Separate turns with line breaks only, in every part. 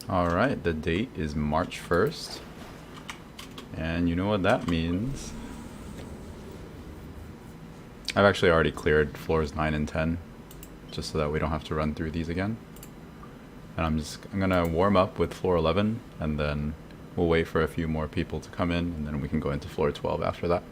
Alright, the date is March 1st. And you know what that means. I've actually already cleared floors 9 and 10, just so that we don't have to run through these again. And I'm gonna warm up with floor 11, and then we'll wait for a few more people to come in, and then we can go into floor 12 after that.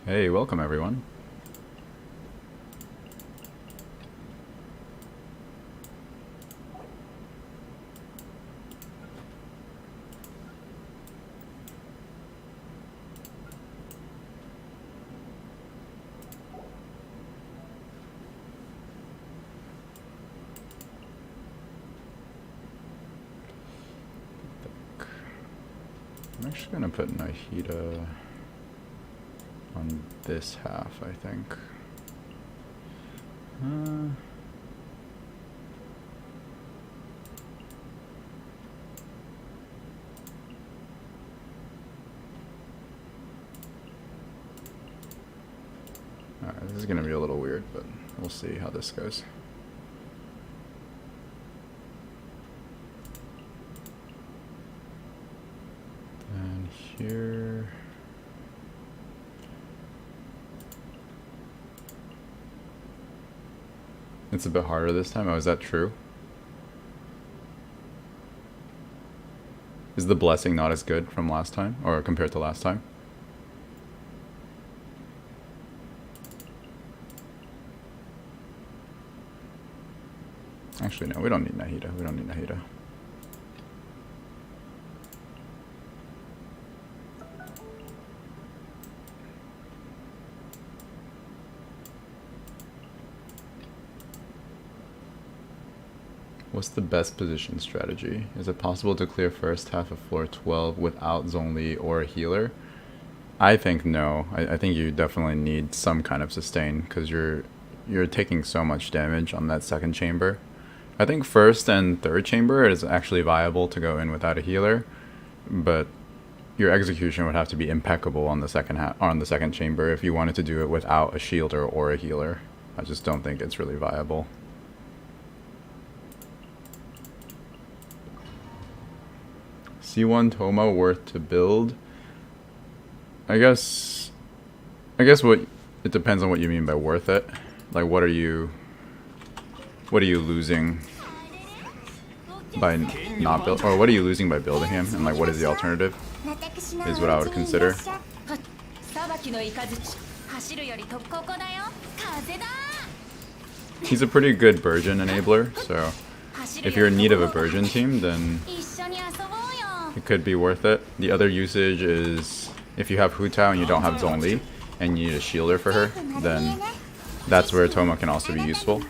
Hey, welcome everyone. I'm actually gonna put Nahida on this half, I think. Alright, this is gonna be a little weird, but we'll see how this goes. And here... It's a bit harder this time. Oh, is that true? Is the blessing not as good from last time, or compared to last time? Actually, no, we don't need Nahida. We don't need Nahida. What's the best position strategy? Is it possible to clear first half of floor 12 without Zhongli or a healer? I think no. I think you definitely need some kind of sustain, because you're taking so much damage on that second chamber. I think first and third chamber is actually viable to go in without a healer, but your execution would have to be impeccable on the second chamber if you wanted to do it without a shielder or a healer. I just don't think it's really viable. C1 Toma worth to build? I guess what it depends on what you mean by worth it. Like, what are you losing by not build, or what are you losing by building him, and like what is the alternative is what I would consider. He's a pretty good Burgeon enabler, so if you're in need of a Burgeon team, then it could be worth it. The other usage is if you have Hu Tao and you don't have Zhongli and you need a shielder for her, then that's where Toma can also be useful.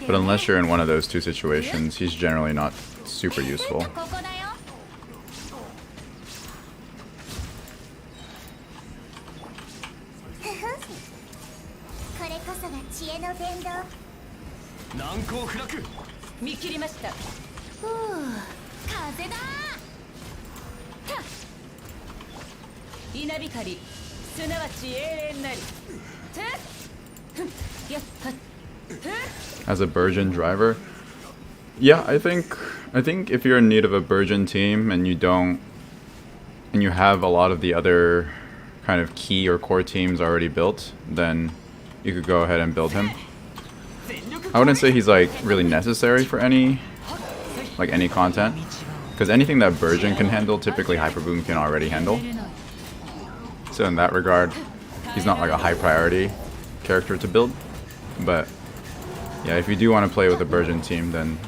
But unless you're in one of those two situations, he's generally not super useful. As a Burgeon driver, yeah, I think if you're in need of a Burgeon team and you have a lot of the other kind of key or core teams already built, then you could go ahead and build him. I wouldn't say he's like really necessary for any content, because anything that Burgeon can handle, typically Hyperboom can already handle. So in that regard, he's not like a high priority character to build. But yeah, if you do want to play with a Burgeon team, then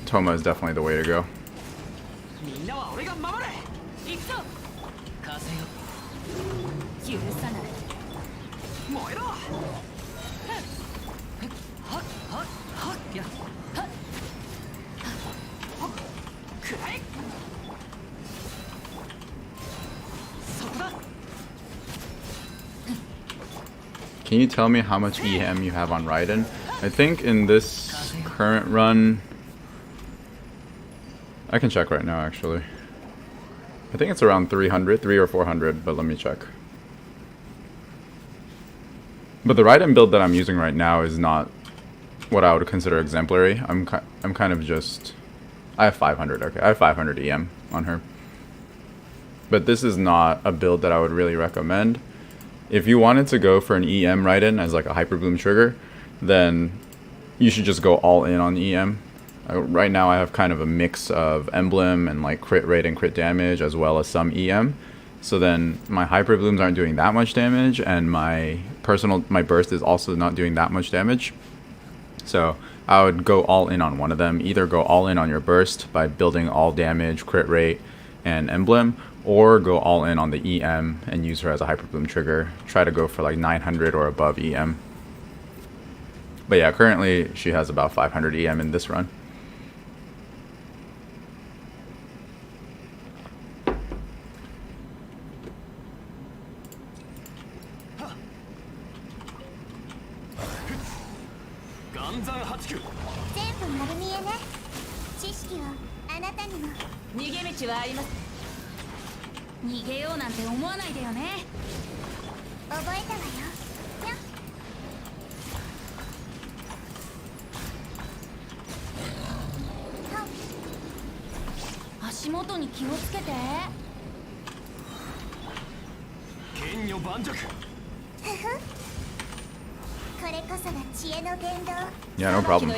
Toma is definitely the way to go. Can you tell me how much EM you have on Raiden? I think in this current run, I can check right now actually. I think it's around 300, 300 or 400, but let me check. But the Raiden build that I'm using right now is not what I would consider exemplary. I'm kind of just, I have 500. Okay, I have 500 EM on her. But this is not a build that I would really recommend. If you wanted to go for an EM Raiden as like a Hyper Bloom trigger, then you should just go all in on EM. Right now I have kind of a mix of emblem and like crit rate and crit damage as well as some EM. So then my Hyper Blooms aren't doing that much damage, and my burst is also not doing that much damage. So I would go all in on one of them. Either go all in on your burst by building all damage, crit rate, and emblem, or go all in on the EM and use her as a Hyper Bloom trigger. Try to go for like 900 or above EM. But yeah, currently she has about 500 EM in this run. Yeah, no problem.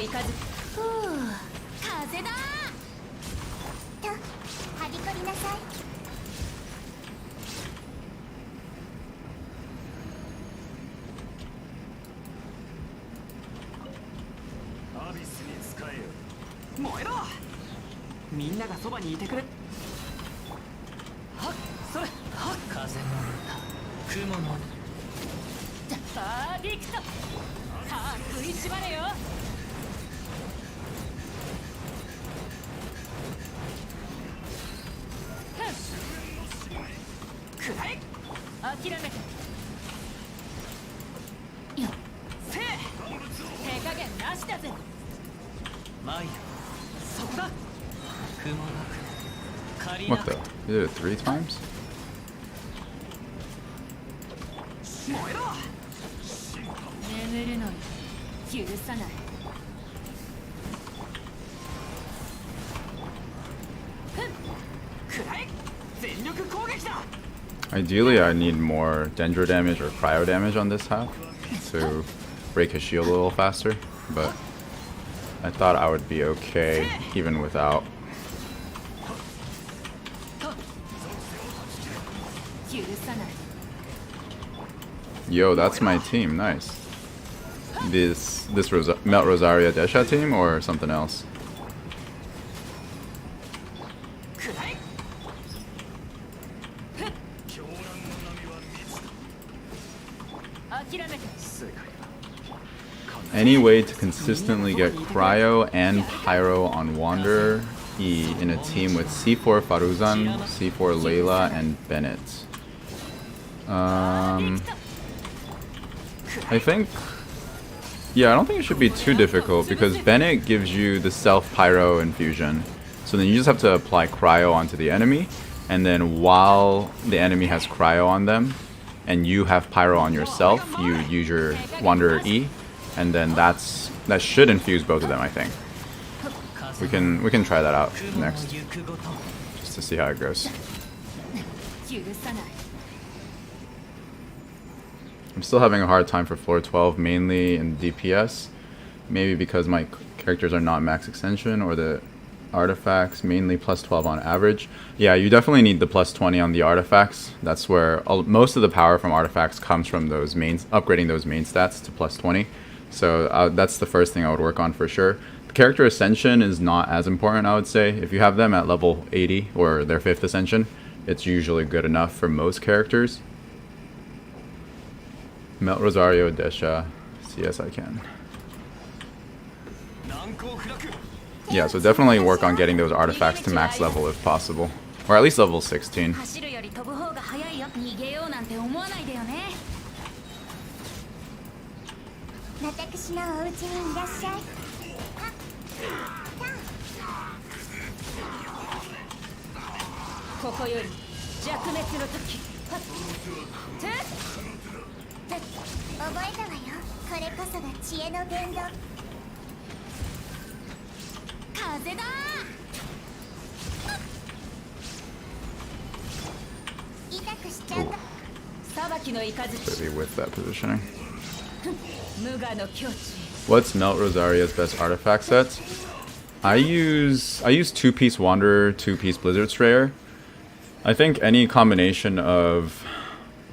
What the? You did it 3 times? Ideally, I need more Dendro damage or Cryo damage on this half to break his shield a little faster, but I thought I would be okay even without. Yo, that's my team. Nice. This Melt Rosaria Desha team or something else? Any way to consistently get Cryo and Pyro on Wanderer E in a team with C4 Faruzan, C4 Layla, and Bennett? I think, yeah, I don't think it should be too difficult because Bennett gives you the self-Pyro infusion. So then you just have to apply Cryo onto the enemy, and then while the enemy has Cryo on them, and you have Pyro on yourself, you use your Wanderer E, and then that should infuse both of them, I think. We can try that out next, just to see how it goes. I'm still having a hard time for floor 12, mainly in DPS. Maybe because my characters are not max extension, or the artifacts, mainly plus 12 on average. Yeah, you definitely need the plus 20 on the artifacts. That's where most of the power from artifacts comes from those upgrading those main stats to plus 20. So that's the first thing I would work on for sure. The character ascension is not as important, I would say. If you have them at level 80 or their 5th ascension, it's usually good enough for most characters. Melt Rosario Desha. Yes, I can. Yeah, so definitely work on getting those artifacts to max level if possible. Or at least level 16.
私のお家にいらっしゃい。ここより弱滅の時。覚えたわよ。これこそが知恵の伝道。風だ。痛くしちゃった。裁きの雷。
Maybe with that positioning.
無我の境地。
What's Melt Rosaria's best artifact sets? I use 2-piece Wanderer, 2-piece Blizzard Strayer. I think any combination of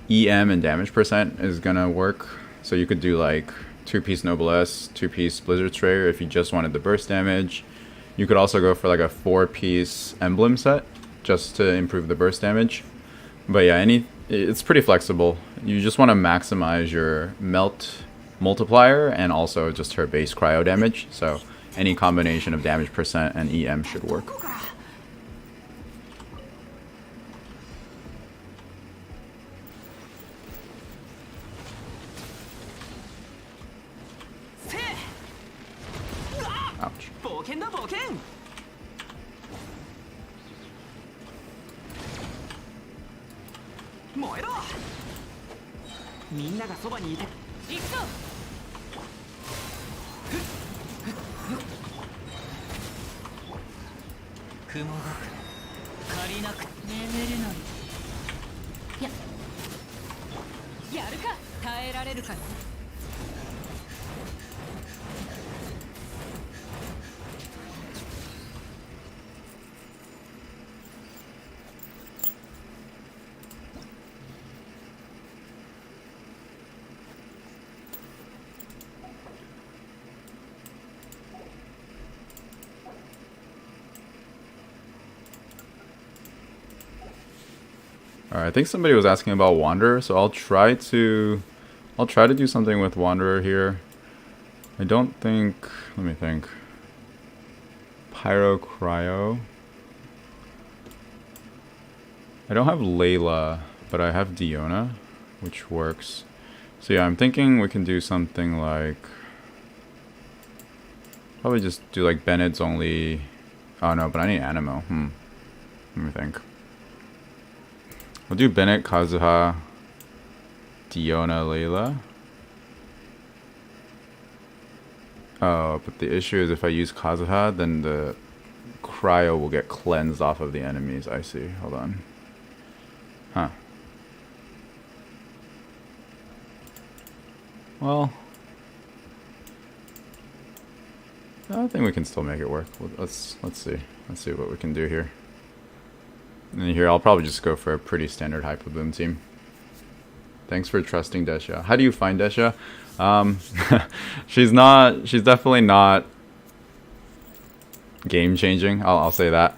EM and damage percent is gonna work. So you could do like 2-piece Noblesse, 2-piece Blizzard Strayer if you just wanted the burst damage. You could also go for like a 4-piece Emblem set just to improve the burst damage. But yeah, it's pretty flexible. You just want to maximize your melt multiplier and also just her base cryo damage. So any combination of damage percent and EM should work. Ouch.
燃えろ。みんながそばにいて行くぞ。雲が借りなく眠るのにやるか。耐えられるかな。
Alright, I think somebody was asking about Wanderer, so I'll try to do something with Wanderer here. I don't think, let me think. Pyro Cryo. I don't have Layla, but I have Diona, which works. So yeah, I'm thinking we can do something like, probably just do like Bennett's only. Oh no, but I need Animo. Let me think. We'll do Bennett, Kazuha, Diona, Layla. Oh, but the issue is if I use Kazuha, then the cryo will get cleansed off of the enemies. I see. Hold on. Huh. Well, I think we can still make it work. Let's see. Let's see what we can do here. And here, I'll probably just go for a pretty standard Hyper Bloom team. Thanks for trusting Desha. How do you find Desha? She's definitely not game changing. I'll say that.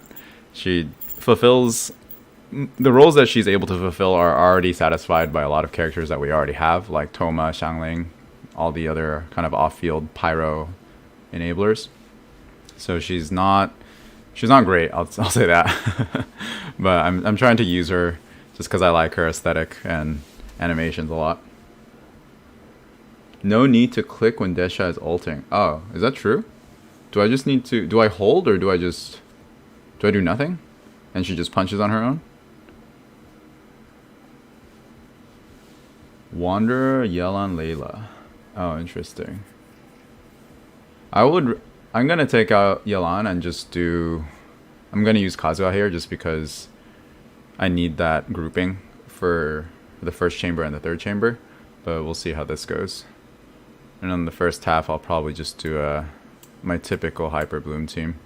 She fulfills the roles that she's able to fulfill are already satisfied by a lot of characters that we already have, like Toma, Xiangling, all the other kind of off-field pyro enablers. So she's not great. I'll say that. But I'm trying to use her just because I like her aesthetic and animations a lot. No need to click when Desha is ulting. Oh, is that true? Do I just need to... Do I hold or do I just... Do I do nothing? And she just punches on her own? Wanderer, Yelan, Layla. Oh, interesting. I'm gonna take out Yelan and just do... I'm gonna use Kazuha here just because I need that grouping for the first chamber and the third chamber. But we'll see how this goes. And on the first half, I'll probably just do my typical Hyper Bloom team.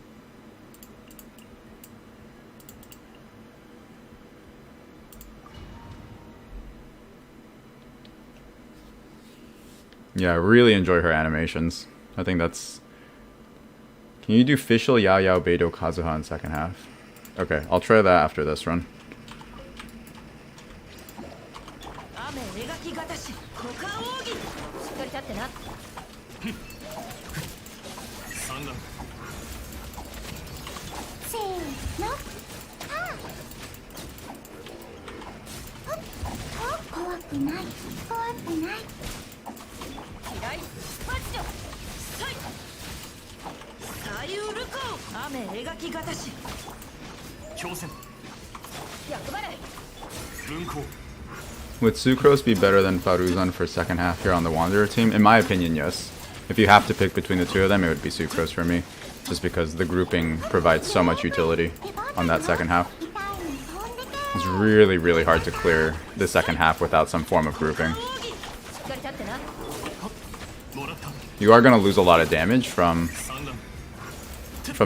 Yeah, I really enjoy her animations. I think that's... Can you do Fischl, Yao Yao, Beidou, Kazuha in second half? Okay, I'll try that after this run.
左右ルコ雨描きがたし
強戦
役払い
分光
Would Sucrose be better than Faruzan for second half here on the Wanderer team? In my opinion, yes. If you have to pick between the two of them, it would be Sucrose for me. Just because the grouping provides so much utility on that second half. It's really, really hard to clear the second half without some form of grouping.
しっかり立ってな
もらった
You are going to lose a lot of damage from
三段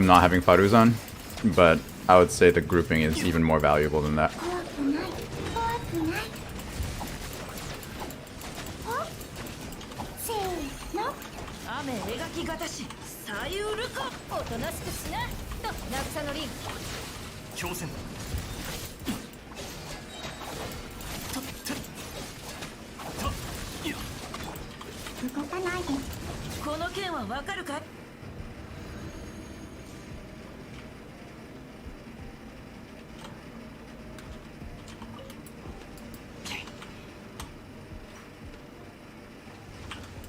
not having Faruzan, but I would say the grouping is even more valuable than that.
怖くない怖くないはせーの
雨描きがたし左右ルコおとなしくしなと渚のリン
強戦
動かないで
この件はわかるか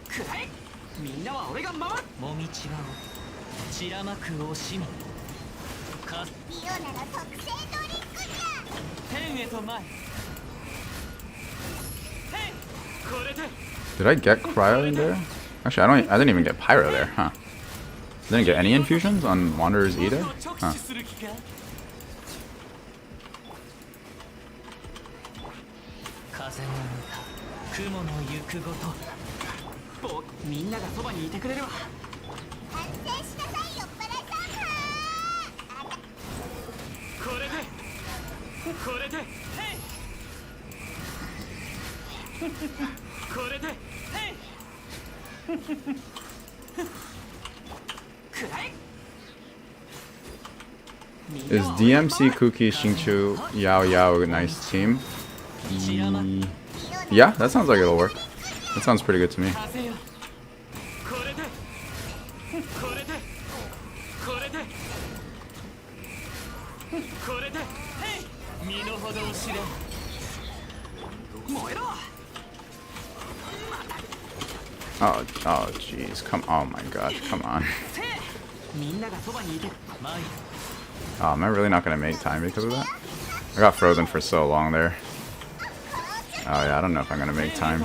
くらえみんなは俺が守るもみちばを散らまく惜しみか
リオなら特製ドリンクじゃ
天へと前へいこれで
Did I get Cryo in there? Actually, I didn't even get Pyro there, huh? Didn't get any infusions on Wanderer's either?
直
Huh.
視する気か風の歌雲の行くごとみんながそばにいてくれるわ
反省しなさいよっぱらさん
これでこれでへいこれでへいくらえ
Is DMC Kuki Xingqiu Yao Yao a nice team? Yeah, that sounds like it'll work. That sounds pretty good to me.
風よこれでこれでこれでこれでへい身の程を知れ燃えろ
Oh, jeez. Oh my god, come on.
みんながそばにいて前
Oh, am I really not gonna make time because of that? I got frozen for so long there. Oh yeah, I don't know if I'm gonna make time.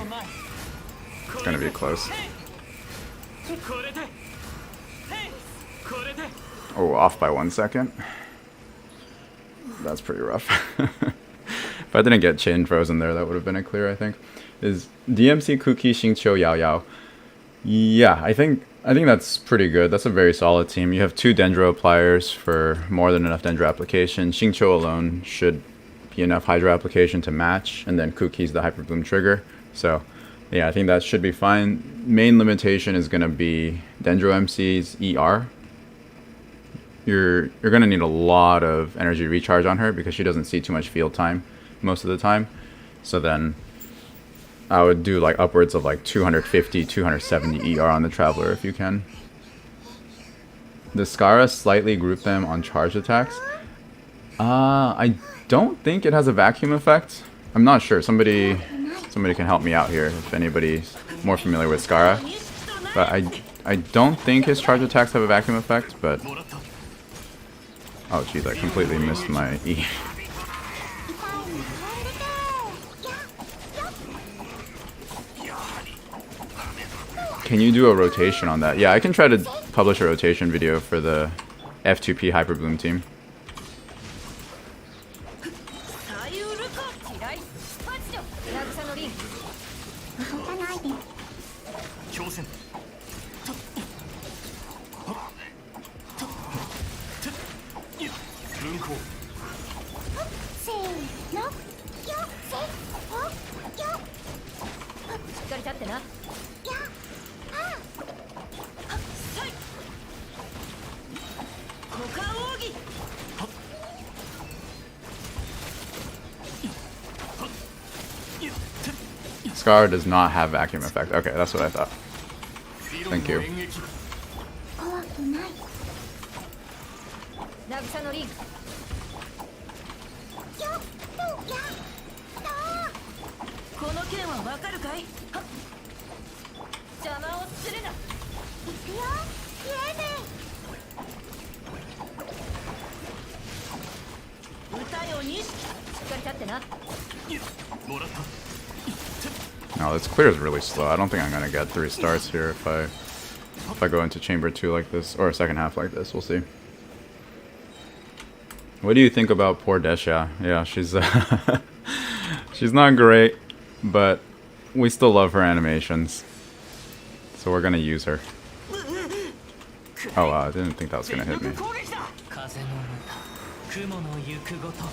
It's gonna be close.
これでへいこれで
Oh, off by 1 second. That's pretty rough. If I didn't get chain frozen there, that would have been a clear, I think. Is DMC Kuki Xingqiu Yao Yao? Yeah, I think that's pretty good. That's a very solid team. You have 2 Dendro appliers for more than enough Dendro application. Xingqiu alone should be enough Hydro application to match, and then Kuki's the Hyper Bloom trigger. So, yeah, I think that should be fine. Main limitation is going to be Dendro MC's ER. You're going to need a lot of energy recharge on her because she doesn't see too much field time most of the time. So then I would do like upwards of like 250, 270 ER on the Traveler if you can. Does Skara slightly group them on charged attacks? I don't think it has a vacuum effect. I'm not sure. Somebody can help me out here if anybody's more familiar with Skara. But I don't think his charge attacks have a vacuum effect, but... Oh jeez, I completely missed my E. Can you do a rotation on that? Yeah, I can try to publish a rotation video for the F2P Hyper Bloom team.
左右ルコ嫌いパッチョ渚のリン
動かないで
強戦分光
せーのよせほよ
しっかり立ってな
やあ
はい股間奥義
Scar does not have vacuum effect. Okay, that's what I thought. Thank you.
怖くない
渚のリン
よっとやった
この件はわかるかいはっ邪魔をするな
行くよイエーイ
認識しっかり立ってな。
No, this clear is really slow. I don't think I'm gonna get 3 stars here if I go into chamber 2 like this, or a second half like this. We'll see. What do you think about poor Desha? Yeah, she's she's not great, but we still love her animations, so we're gonna use her. Oh wow, I didn't think that was gonna hit me.
風の歌雲の行くごと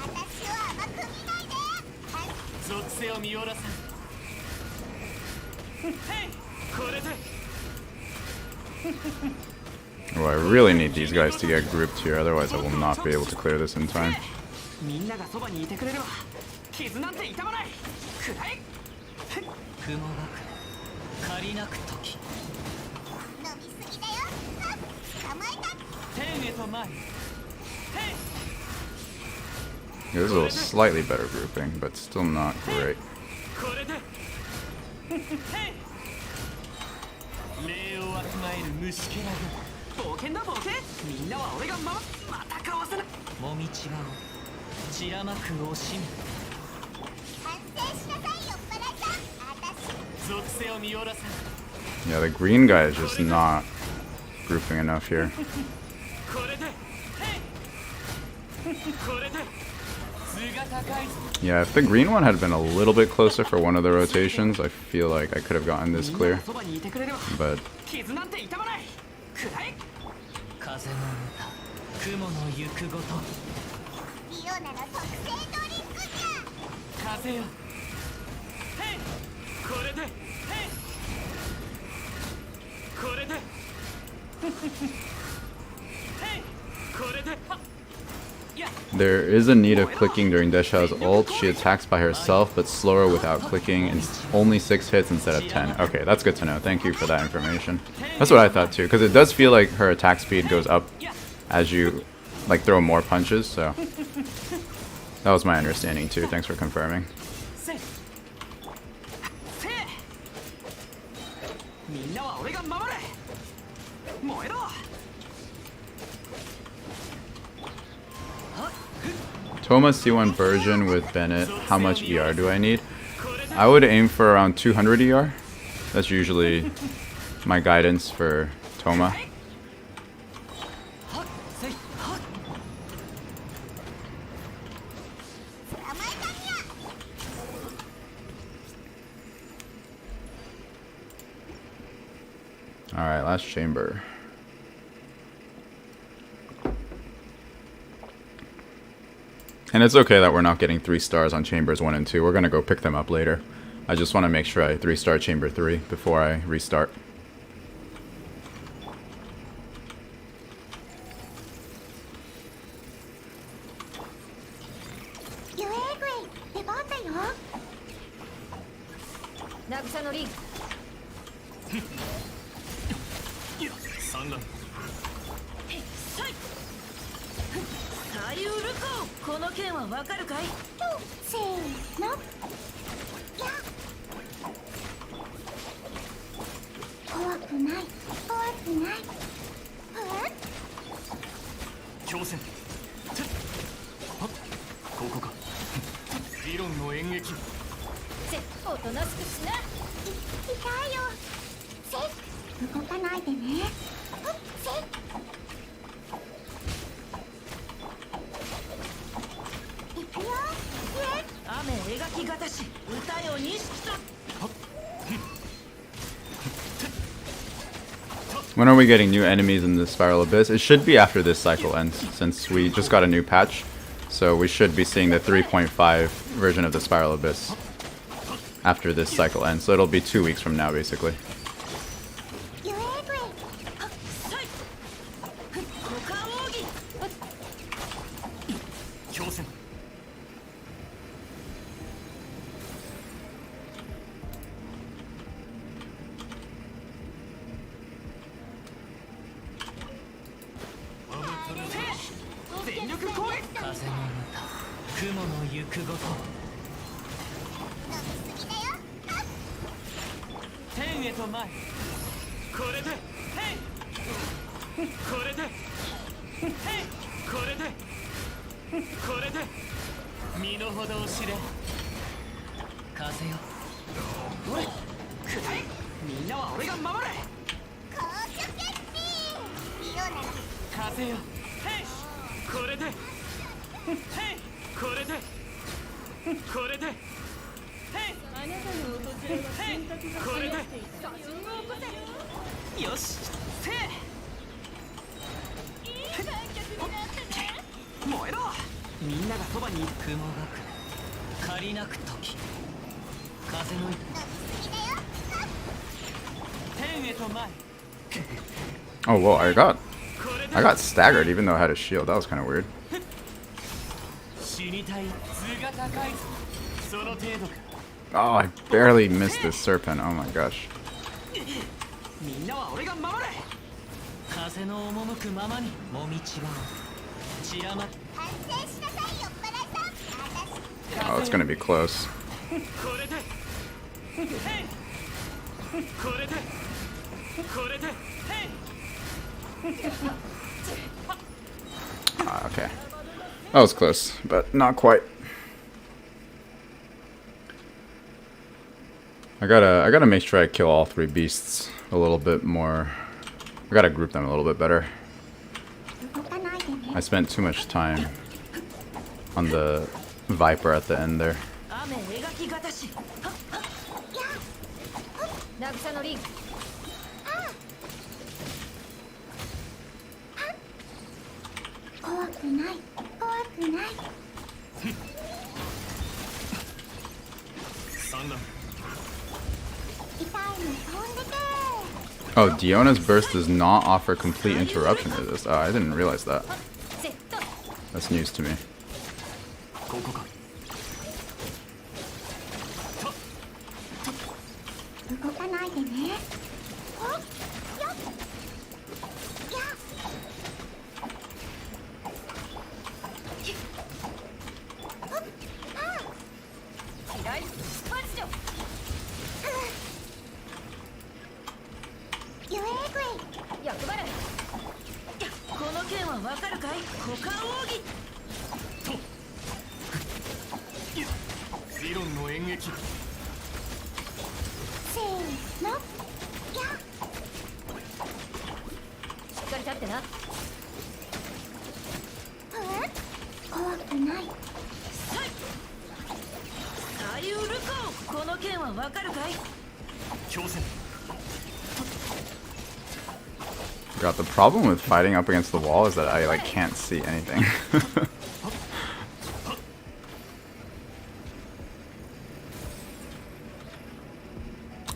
私を甘く見ないで。
属性を見下ろさんへいこれで
Oh, I really need these guys to get grouped here, otherwise I will not be able to clear this in time.
みんながそばにいてくれれば傷なんて痛まないくらい雲がく借りなく時
飲みすぎだよ。あ、捕まえた。
天へと前へい
This is a slightly better grouping, but still not great.
これでへい礼をわきまえる虫けらぐ冒険だ冒険みんなは俺がまたかわせなもみちばを散らまく惜しみ
反省しなさいよ、バラさん。私。
属性を見下ろさん
Yeah, the green guy is just not grouping enough here.
これでへいこれで図が高いぞ
Yeah, if the green one had been a little bit closer for one of the rotations, I feel like I could have gotten this clear.
そばにいてくれれば
But
傷なんて痛まないくらい風の歌雲の行くごと
リオナの特製ドリンクじゃ。
風よへいこれでへいこれでへいこれではっや
there is a need of clicking during Desha's ult. She attacks by herself, but slower without clicking, and only 6 hits instead of 10. Okay, that's good to know. Thank you for that information. That's what I thought too, because it does feel like her attack speed goes up as you like throw more punches, so that was my understanding too. Thanks for confirming.
せせみんなは俺が守れ燃えろ
Toma C1 version with Bennett. How much ER do I need? I would aim for around 200 ER. That's usually my guidance for Toma. Alright, last chamber. And it's okay that we're not getting 3 stars on chambers 1 and 2. We're going to go pick them up later. I just want to make sure I 3-star chamber 3 before I restart. When are we getting new enemies in the Spiral Abyss? It should be after this cycle ends, since we just got a new patch. So we should be seeing the 3.5 version of the Spiral Abyss after this cycle ends. So it'll be 2 weeks from now, basically.
身の程を知れ。風よおれくらえ。みんなは俺が守れ。
高所決定リオなら
風よへいこれでへいこれでこれでへい
あなたの訪れは選択が
これで
早くていた。
よしせ
いい観客になってね。
燃えろ。みんながそばに雲が来る借りなく時風の
飲みすぎだよ
天へと前
Oh, whoa, I got
これで
I got staggered even though I had a shield. That was kind of weird.
死にたい図が高いぞ。その程度か。
Oh, I barely missed this serpent. Oh my gosh.
みんなは俺が守れ。風の赴くままにもみちばを散らまっ
反省しなさいよバラさん私
Oh, it's gonna be close.
これでへいこれでこれでへい
Okay. That was close, but not quite. I gotta make sure I kill all three beasts a little bit more. I gotta group them a little bit better.
動かないでね
I spent too much time on the Viper at the end there.
雨描きがたし。渚のリンク。
怖くない怖くない
三段
痛いの飛んでけ
Oh, Diona's burst does not offer complete interruption to this. Oh, I didn't realize that.
セット。
That's news to me.
ここか。
動かないでねおっよっや
平井スパッチョ。
ゆえぐい
役払い。この件はわかるかい。股間奥義。
理論の演劇。
せーのや
しっかり立ってな。
怖くない
左右ルコー。この件はわかるかい。
強戦
God, the problem with fighting up against the wall is that I like can't see anything.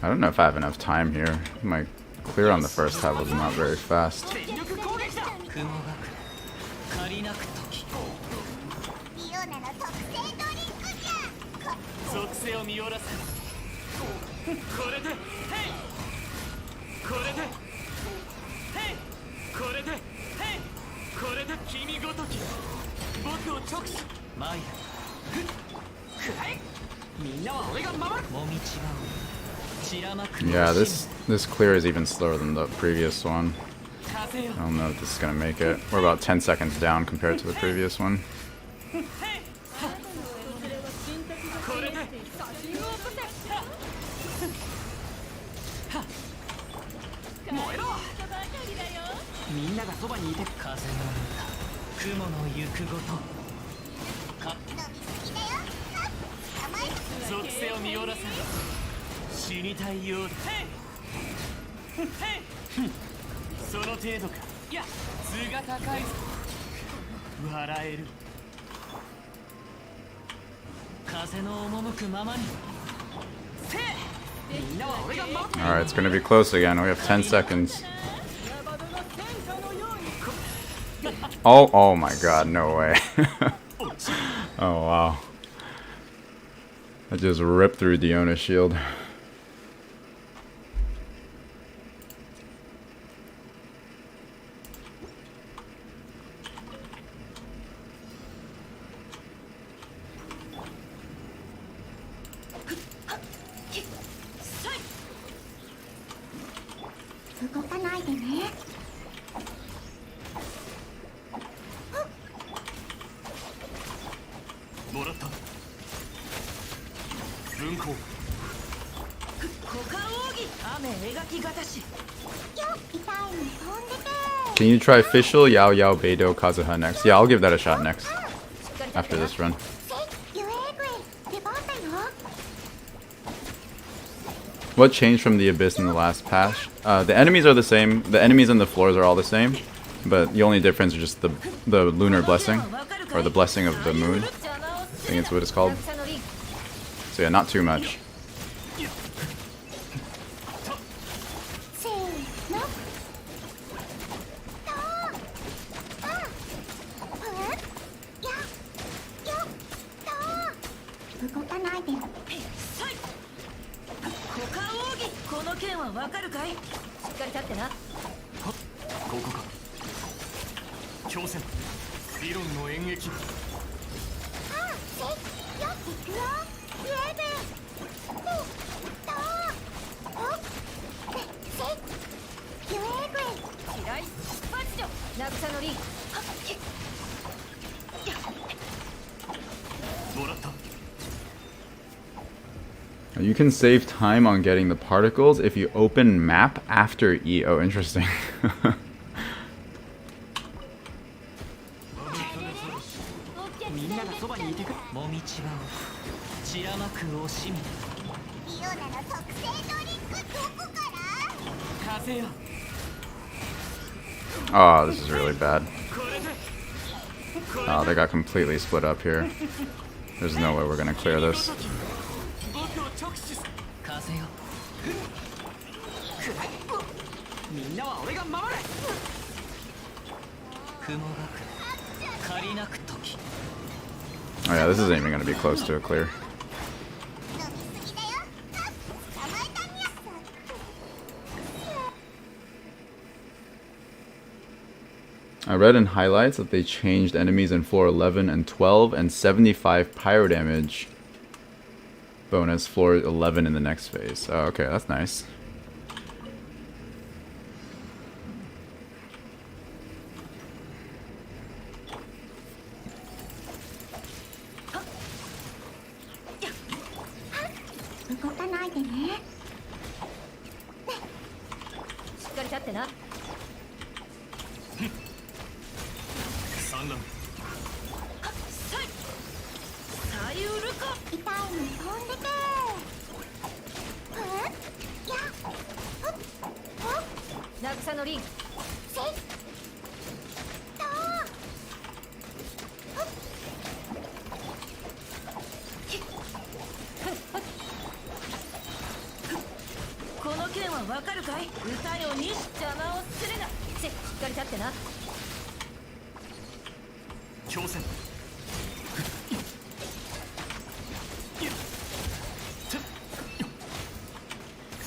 I don't know if I have enough time here. My clear on the first tab was not very fast.
全力攻撃だ。雲が来る借りなく時
リオナの特製ドリンクじゃ
属性を見下ろす。これでへいこれでへいこれでへいこれで君ごとき僕を直視マイヤくらえ。みんなは俺が守る。もみちばを散らまく。
Yeah, this clear is even slower than the previous one.
風よ
I don't know if this is gonna make it. We're about 10 seconds down compared to the previous one.
これで燃えろ。みんながそばにいて風の歌雲の行くごとか
飲みすぎだよ捕まえ
属性を見下ろせ。死にたいようだ。へいへいその程度か。いや図が高いぞ。笑える。風の赴くままにせい。みんなは俺が守って。
Alright, it's gonna be close again. We have 10 seconds. Oh my god, no way. Oh wow. I just ripped through Diona's shield.
動かないでね
もらった。
Can you try Fischl, Yao Yao, Beidou, Kazuha next? Yeah, I'll give that a shot next.
しっかり立って
After
な
this run.
ゆえぐい出番だよ
What changed from the Abyss in the last patch? The enemies are the same. The enemies and the floors are all the same. But the only difference is just the lunar blessing. Or the blessing of the moon. I think it's what it's called.
渚のリン
So yeah, not too much.
せーのとあふやよと動かないで
さい股間奥義この剣はわかるかいしっかり立ってな
ここか強戦理論の演劇
あせよいくよゆえぐとおせゆえぐい
嫌いパッチョ渚のリンはっ
もらった
You can save time on getting the particles if you open map after E. Oh, interesting.
みんながそばにいてくれもみちばを散らまく惜しみ
リオナの特製ドリンクどこから
風よ
Oh, this is really bad.
これで
Oh, they got completely split up here. There's no way we're gonna clear this.
僕を直視す風よみんなは俺が守る雲が来る借りなく時
Oh yeah, this isn't even gonna be close to a clear.
飲みすぎだよあ捕まえたにゃ
I read in highlights that they changed enemies in floor 11 and 12 and 75 pyro damage bonus floor 11 in the next phase. Oh, okay, that's nice.
Huh? 動かないでね
しっかり立ってな
産卵
さい左右ルコ
痛いの飛んでけふやほっほっ
渚のリン
せいとほっ
この剣はわかるかい歌よに邪魔をするなしっかり立ってな
強戦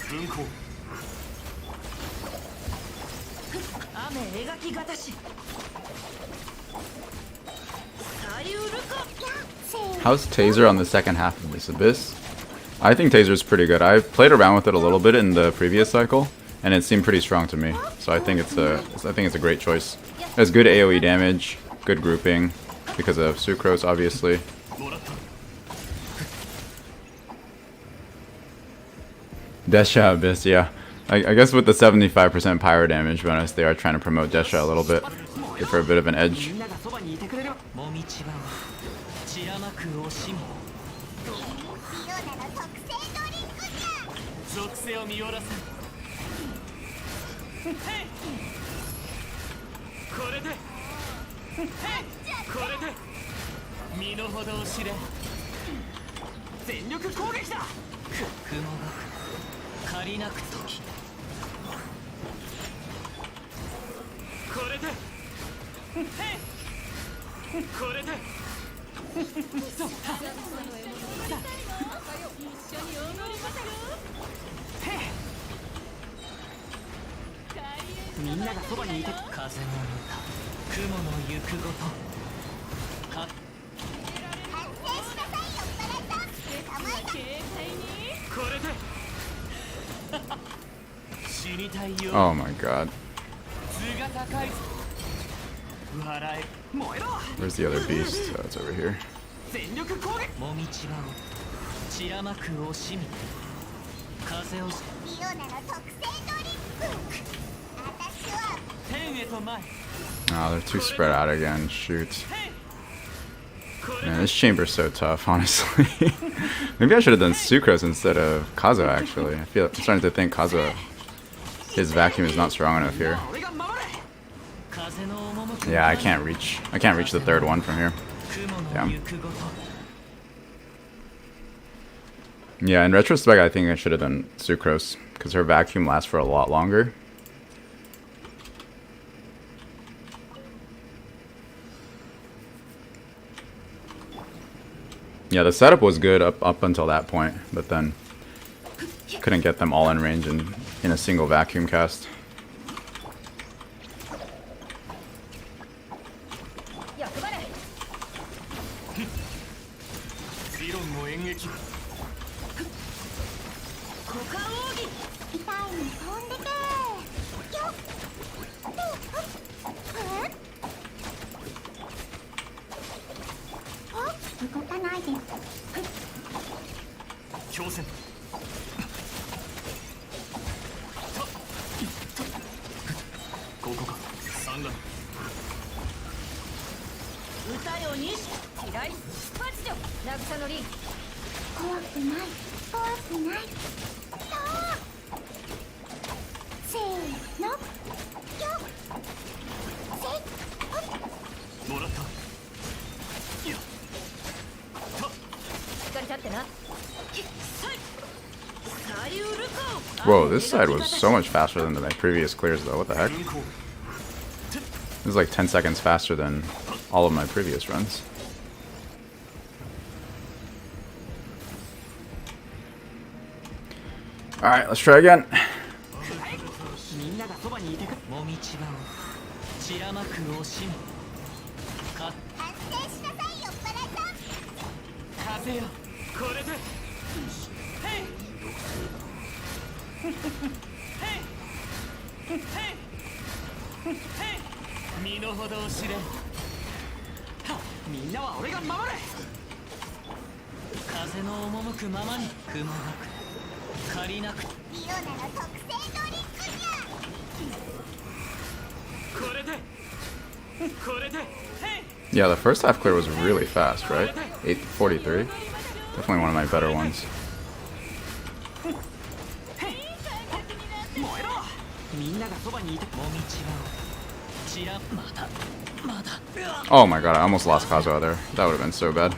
分光
雨描きがたし左右ルコ
せい
How's Taser on the second half of this Abyss? I think Taser's pretty good. I've played around with it a little bit in the previous cycle, and it seemed pretty strong to me. So I think it's a great choice. It has good AoE damage, good grouping, because of Sucrose, obviously.
もらった
Desha Abyss, yeah. I guess with the 75% pyro damage bonus, they are trying to promote Desha a little bit. Give her a bit of an edge.
みんながそばにいてくれるもみちばを散らまく惜しみ
リオナの特製ドリンクじゃ
属性を見下ろすへいこれでへいこれで身の程を知れ全力攻撃だ雲が借りなく時これでへいこれでそうみんながそばにいて風の歌雲の行くごとか
反省しなさいよっ払った捕まえた
これで死にたいよ
Oh my god.
図が高いぞ笑え燃えろ
Where's the other beast? Oh, it's over here.
全力攻撃もみちばを散らまく惜しみ風を
リオナの特製ドリンク私は
天へと前
Oh, they're too spread out again. Shoot. Man, this chamber's so tough, honestly. Maybe I should have done Sucrose instead of Kazuha, actually. I'm starting to think Kazuha, his vacuum is not strong enough here.
俺が守れ風の赴く
Yeah, I can't reach the third one from here.
雲の
Yeah.
行くごと
Yeah, in retrospect, I think I should have done Sucrose, because her vacuum lasts for a lot longer. Yeah, the setup was good up until that point, but then couldn't get them all in range in a single vacuum cast.
役払い。
理論の演劇
股間奥義。
痛いの飛んでけよっ動かないで
強戦ここか三段
歌よ西。左。出発よ。渚のリン。
怖くない怖くないせーのよっせっ
もらったいや
しっかり立ってな。ひっさい。左右ルコ。
Whoa, this side was so much faster than my previous clears, though. What the heck?
運行
This is like 10 seconds faster than all of my previous runs. Alright, let's try again.
みんながそばにいてくもみちばを散らまく惜しみか
安定しなさいよっぱらいさん
風よこれでヘイヘイヘイヘイ身の程を知れはみんなは俺が守れ風の赴くままに雲なく借りなく
リオナの特製ドリンクじゃ
これでこれでヘイ
Yeah, the first half clear was really fast, right? 8:43. Definitely one of my better ones.
燃えろみんながそばにいてもみちばを散らまだまだ
Oh my god, I almost lost Kazuha there. That would have been so bad.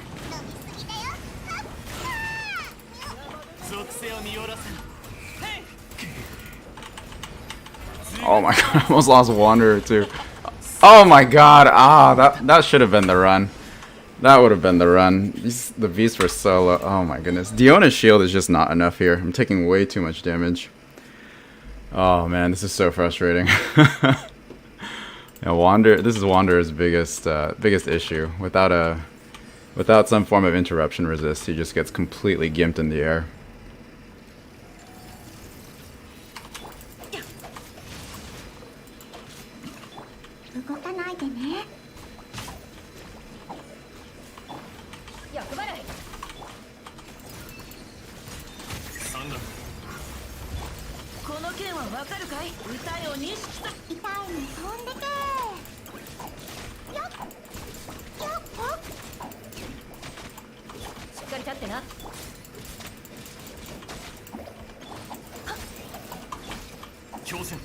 属性を見下ろせなヘイ
Oh my god, I almost lost Wanderer too. Oh my god, that should have been the run. That would have been the run. The beasts were so low. Oh my goodness. Diona's shield is just not enough here. I'm taking way too much damage. Oh man, this is so frustrating. Yeah, this is Wanderer's biggest issue. Without some form of interruption resist, he just gets completely gimped in the air.
動かないでね
役払い。
三段
この件はわかるかい。歌よ西。
痛いの飛んでけよっよっ
しっかり立ってな。
強戦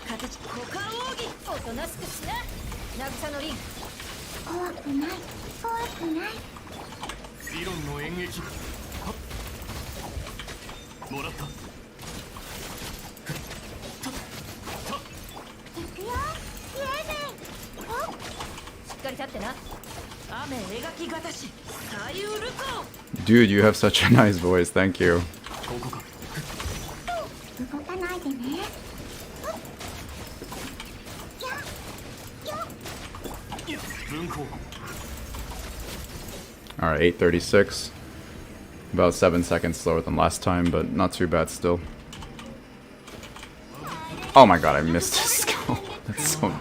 形股間奥義。おとなしくしな。渚のリン。
怖くない怖くない
理論の演劇はっもらった
行くよイエーイおっ
しっかり立ってな。雨描きがたし。左右ルコ。
Dude, you have such a nice voice. Thank you.
ここか
動かないでね
分光
Alright, 8:36. About 7 seconds slower than last time, but not too bad still. Oh my god, I missed his skill. That's so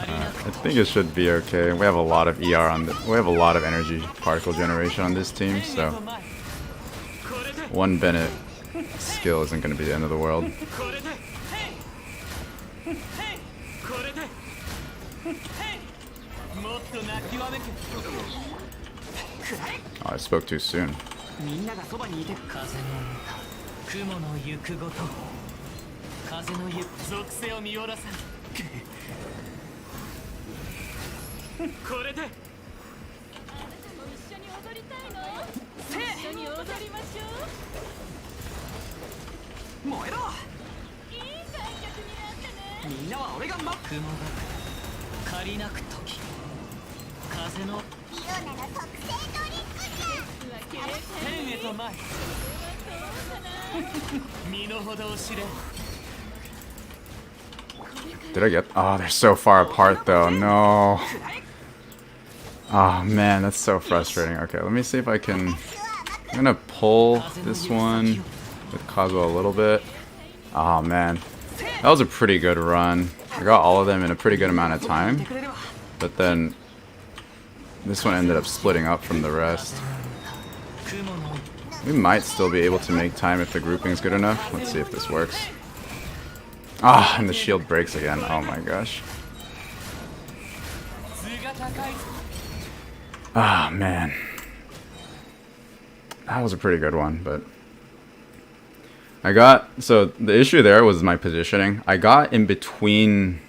I think it should be okay. We have a lot of ER on we have a lot of energy particle generation on this team, so one Bennett skill isn't going to be the end of the world.
これでヘイヘイこれでヘイもっと泣きわめくくらえ
Oh, I spoke too soon.
みんながそばにいて風の歌雲の行くごと風の行く属性を見下ろさんこれで
一緒に踊りたいの？一緒に踊りましょう。
燃えろ
いい観客になってね。
みんなは俺が雲が借りなく時風の
リオナの特製ドリンクじゃ。
天へと前身の程を知れ
Did I get? Oh, they're so far apart though. No. Oh man, that's so frustrating. Okay, let me see if I can. I'm gonna pull this one with Kazuo a little bit. Oh man, that was a pretty good run. I got all of them in a pretty good amount of time, but then this one ended up splitting up from the rest. We might still be able to make time if the grouping is good enough. Let's see if this works. Ah, and the shield breaks again. Oh my gosh. Ah, man. That was a pretty good one, but so the issue there was my positioning. I got in between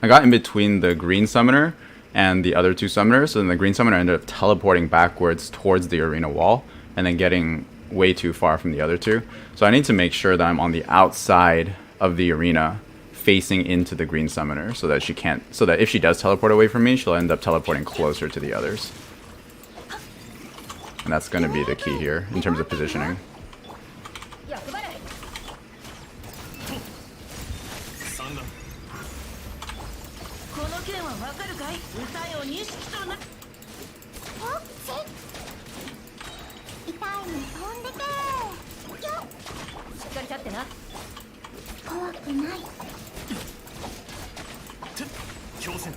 the green summoner and the other two summoners, so then the green summoner ended up teleporting backwards towards the arena wall and then getting way too far from the other two. So I need to make sure that I'm on the outside of the arena facing into the green summoner so that if she does teleport away from me, she'll end up teleporting closer to the others. And that's going to be the key here in terms of positioning.
役払い。この件はわかるかい？歌よ錦とな。
おっせ痛いに飛んでけよっ。
しっかり立ってな。
怖くない。
強戦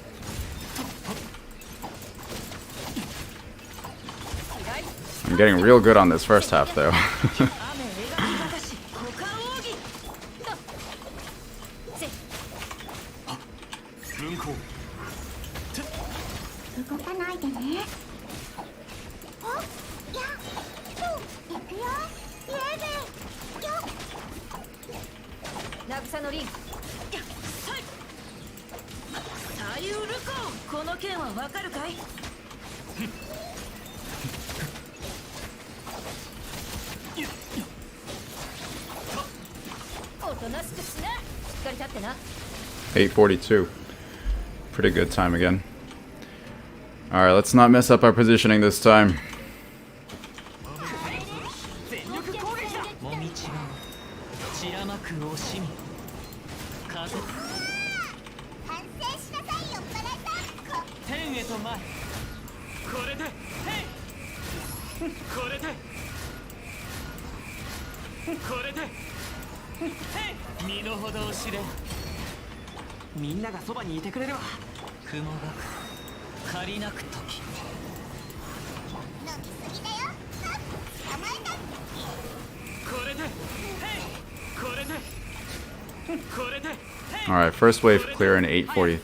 I'm getting real good on this first half though.
雨描き私股間奥義。せ。
分光
動かないでね。おっやっ行くよイエベよっ。
渚のリン。左右ルコこの件はわかるかい？おとなしくしな。しっかり立ってな。
842. Pretty good time again. Alright, let's not mess up our positioning this time.
全力攻撃だもみ違う散らまく惜しみ風
反省しなさいよバラさん。
天へと前これでヘイこれでこれでヘイ身の程を知れみんながそばにいてくれれば雲が借りなく時
飲みすぎだよ。捕まえた。
これでヘイこれでこれでヘイ
Alright, first wave clear in 803.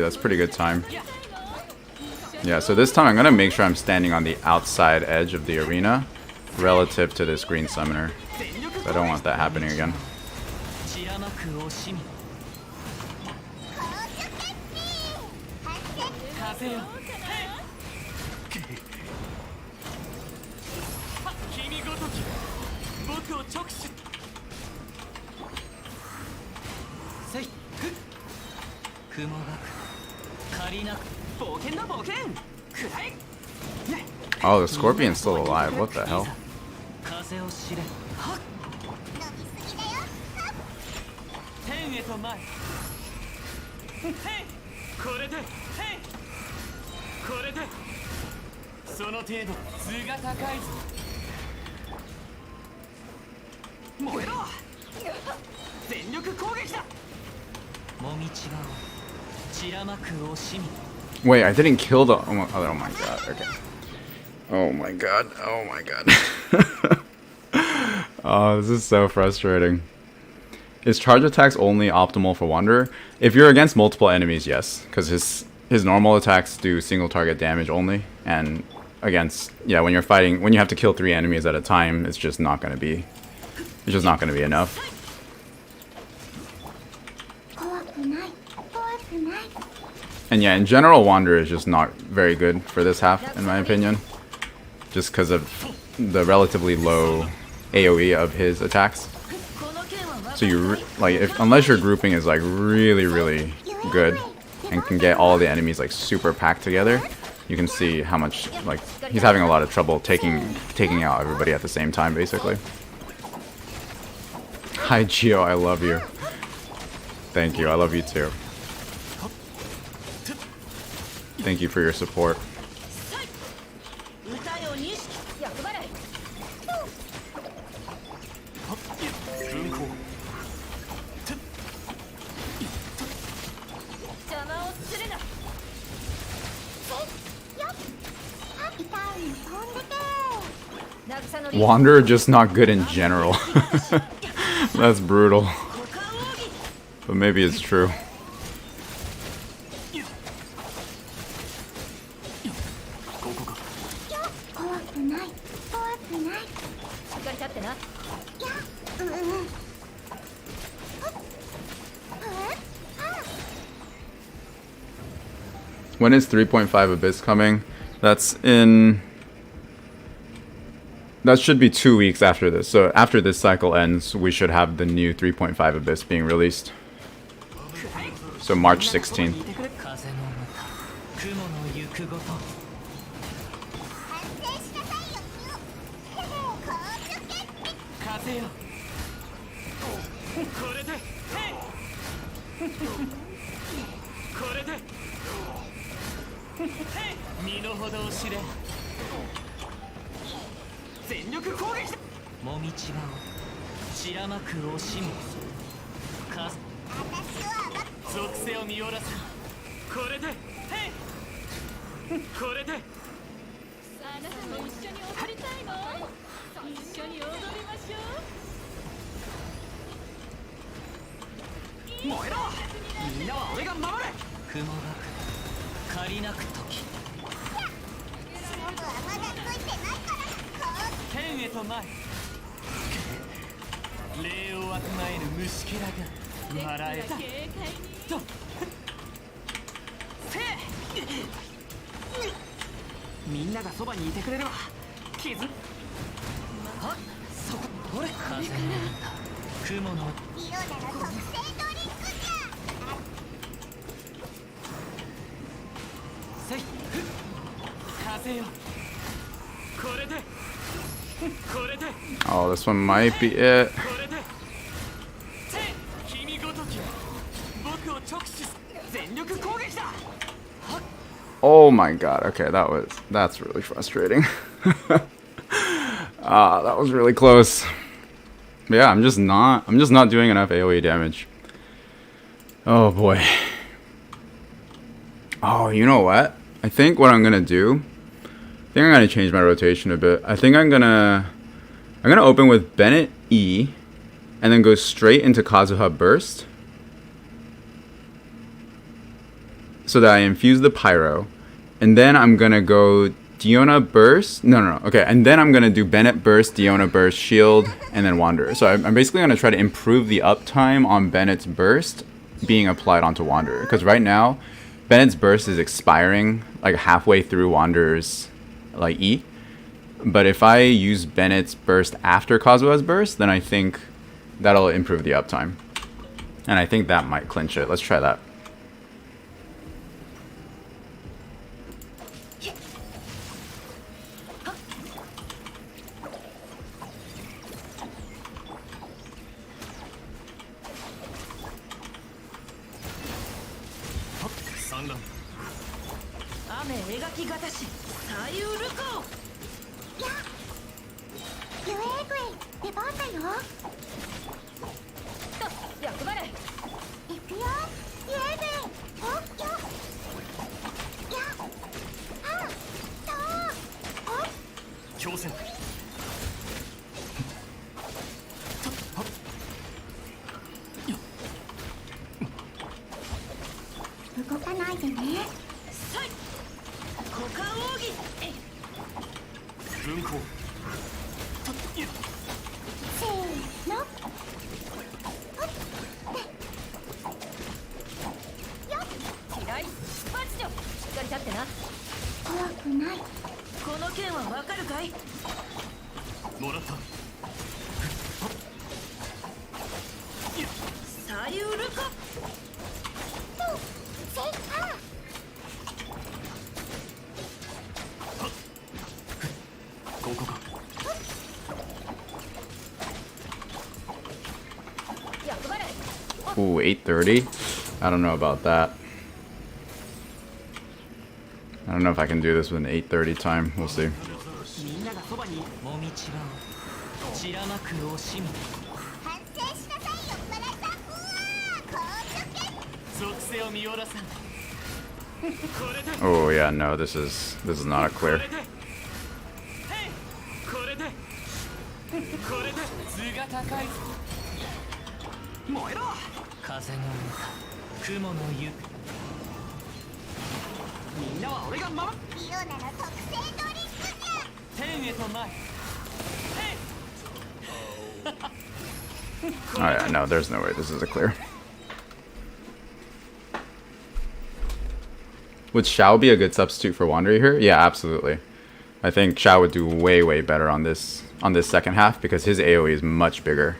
That's pretty good time. Yeah, so this time I'm going to make sure I'm standing on the outside edge of the arena relative to this green summoner. So I don't want that happening again.
散らまく惜しみ風よ君ごとき僕を直視せい雲が借りなく冒険だ冒険くらえ
Oh, the scorpion's still alive. What the hell?
風を知れはっ
飲みすぎだよ。
天へと前へいこれでへいこれでその程度図が高いぞ燃えろ全力攻撃だもみ違う散らまく惜しみ
Wait, I didn't kill the... Oh my god, okay. Oh my god, oh my god. Oh, this is so frustrating. Is charge attacks only optimal for Wanderer? If you're against multiple enemies, yes, because his normal attacks do single target damage only, and against when you're fighting, when you have to kill 3 enemies at a time, it's just not gonna be enough.
怖くない怖くない
And yeah, in general, Wanderer is just not very good for this half, in my opinion, just because of the relatively low AOE of his attacks. So you unless your grouping is like really good and can get all the enemies like super packed together, you can see how much like he's having a lot of trouble taking out everybody at the same time, basically. Hi Gio, I love you. Thank you, I love you too. Thank you for your support.
歌よ錦役払い
軍港
邪魔をするな 渚のリ
Wanderer just not good in general. That's brutal. But maybe it's true.
ここか
怖くない怖くない
しっかり立ってな
When is 3.5 Abyss coming? That should be 2 weeks after this. So after this cycle ends, we should have the new 3.5 Abyss being released. So March 16th.
風の歌雲の行くごと 風よこれでへいこれでへい身の程を知れ全力攻撃だもみちばを散らまく惜しみか属性を見下ろすこれでへいこれで
あなたも一緒に踊りたいの一緒に踊りましょう
燃えろみんなは俺が守れ雲が借りなく時天へと前礼をわきまえぬ虫けらが笑えたとせみんながそばにいてくれるわ傷あそこ俺風の歌雲の
色なら特製ドリンクじゃ
せい風よこれでこれで
Oh, this one might be it.
これでせい君ごとき僕を直視す全力攻撃だ
Oh my god. Okay, that's really frustrating. That was really close. But yeah, I'm just not doing enough AoE damage. Oh boy. Oh, you know what? I think what I'm gonna do, I think I'm gonna change my rotation a bit. I think I'm gonna open with Bennett E, and then go straight into Kazuha Burst, so that I infuse the Pyro, and then I'm gonna go Diona Burst. No. Okay, and then I'm gonna do Bennett Burst, Diona Burst, Shield, and then Wanderer. So I'm basically gonna try to improve the uptime on Bennett's Burst being applied onto Wanderer, because right now Bennett's Burst is expiring like halfway through Wanderer's like E. But if I use Bennett's Burst after Kazuha's Burst, then I think that'll improve the uptime. And I think that might clinch it. Let's try that.
Sangan
雨描きがたし左右ルコ
ユエーグエイ出番だよ
と役払い
行くよユエーグエイおっよやあとおっ
強戦
ないでね。
さい股間奥義
運行
せーの。
機雷スパチョしっかり立ってな。
怖くない。
この剣はわかるかい。
もらった
左右ルカ
とせいあ
ここか
役払い
Ooh, 8:30. I don't know about that. I don't know if I can do this with an 8:30 time. We'll see.
みんながそばにもみちばを散らまく惜しみ
反省しなさいよバラさん。うわー高所剣。
属性を見下ろさんこれで
Oh yeah, no, this is not a
こ
clear.
れでへいこれでこれで図が高いぞ燃えろ風の歌雲の湯みんなは俺が守る
リオナの特製ドリンクじゃ。
天へと前
Oh yeah, no, there's no way this is a clear. Would Xiao be a good substitute for Wanderer here? Yeah, absolutely. I think Xiao would do way better on this second half because his AoE is much bigger.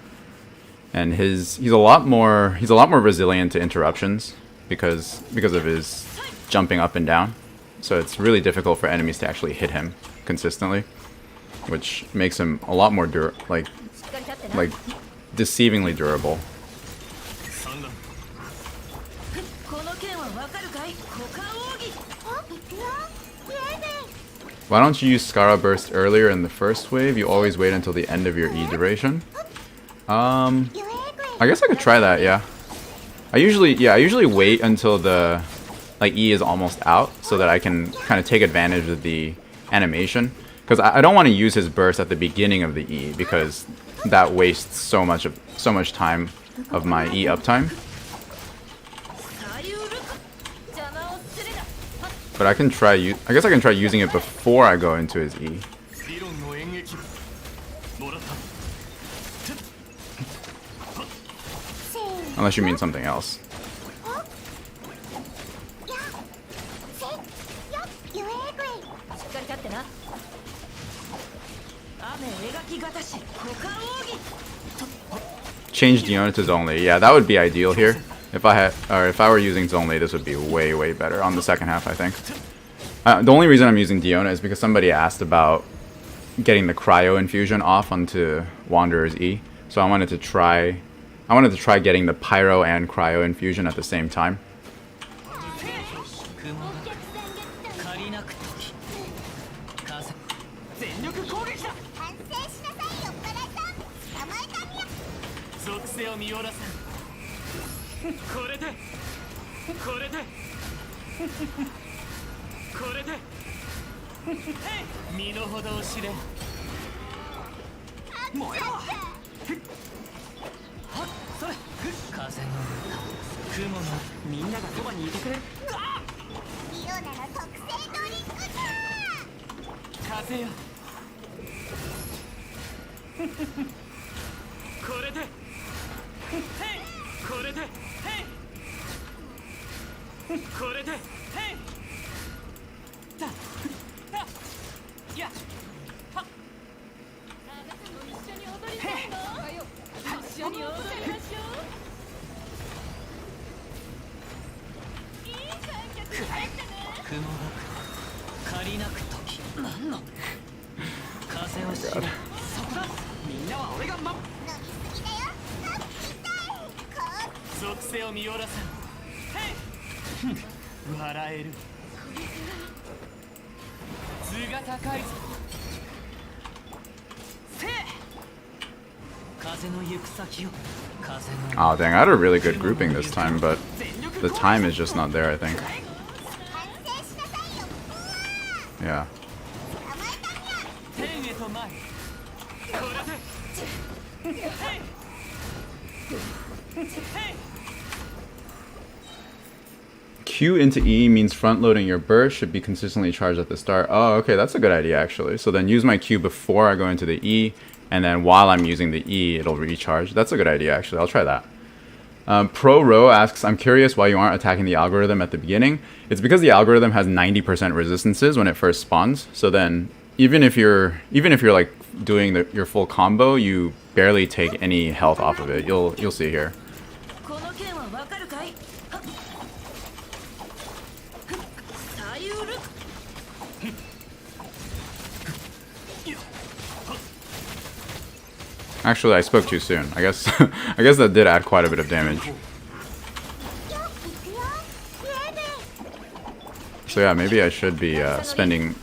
And he's a lot more resilient to interruptions because of his jumping up and down. So it's really difficult for enemies to actually hit him consistently, which makes him a lot more
しっかり立ってな。
deceivingly durable.
産卵
この剣はわかるかい。股間奥義
あビクロンイエーベン。
Why don't you use Skara Burst earlier in the first wave? You always wait until the end of your E duration.
イエーベン。
I guess I could try that, yeah. I usually wait until the E is almost out so that I can kind of take advantage of the animation. Because I don't want to use his burst at the beginning of the E because that wastes so much time of my E uptime.
左右ルカ邪魔をするな。
But I guess I can try using it before I go into his E.
理論の演劇部もらった
せー
Unless you mean something else.
やせやイエーベン。
しっかり立ってな。雨描きがたし股間奥義
Change Diona to Zonli. Yeah, that would be ideal here. If I were using Zonli, this would be way better on the second half, I think. The only reason I'm using Diona is because somebody asked about getting the cryo infusion off onto Wanderer's E. So I wanted to try getting the pyro and cryo infusion at the same time.
雲が借りなく時風全力攻撃だ
反省しなさいよバラさん。捕まえたにゃ。
属性を見下ろさんこれでこれでこれで身の程を知れ燃えろはっそれ風の歌雲のみんながそばにいてくれる
リオナの特製ドリンクじゃ。
風よこれでへいこれでへいこれでへいだだやはっ
一緒に踊りたいの。一緒に踊りましょう。いい観客になってね。
雲が借りなく時何の風を知れそこだみんなは俺が守る
飲みすぎだよ。ハッピータイム。こう
属性を見下ろさんへいふん笑える図が高いぞせい風の行く先を風の
Oh dang, I had a really good grouping this time, but the time is just not there, I think.
反省しなさいよ。うわ
Yeah.
ー捕まえたにゃ。
天へと前これでへいへい
Q into E means front loading your burst should be consistently charged at the start. Oh, okay, that's a good idea actually. So then use my Q before I go into the E, and then while I'm using the E, it'll recharge. That's a good idea actually. I'll try that. Pro Row asks, I'm curious why you aren't attacking the algorithm at the beginning. It's because the algorithm has 90% resistances when it first spawns. So then even if you're like doing your full combo, you barely take any health off of it. You'll see here.
この剣はわかるかい？はっ左右ルク
Actually, I spoke too soon. I guess I guess that did add quite a bit of damage. So yeah, maybe I should be spending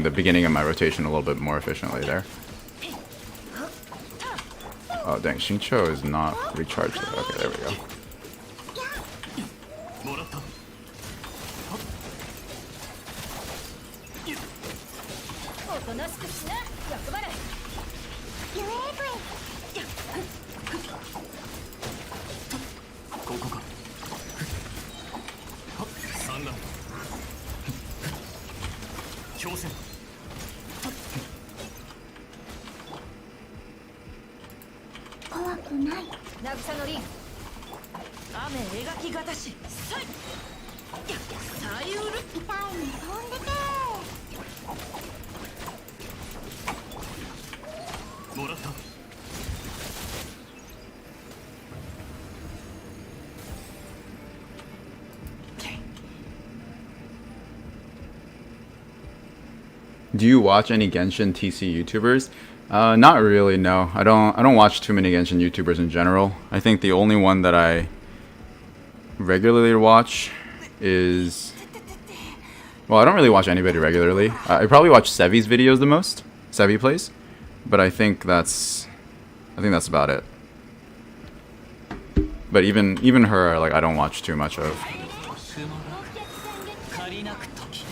the beginning of my rotation a little bit more efficiently there. Oh dang, Xingqiu is not recharged there. Okay, there we go.
もらった
おとなしくしな役払い
ここか三段強戦
怖くない。
渚の凛雨描きがたしさい左右ルク
痛いの飛んでて。
もらった
Do you watch any Genshin TC YouTubers? Not really, no. I don't watch too many Genshin YouTubers in general. I think the only one that I regularly watch is... Well, I don't really watch anybody regularly. I probably watch Sevi's videos the most. Sevi plays. But I think that's about it. But even her, like, I don't watch too much of.
借りなく時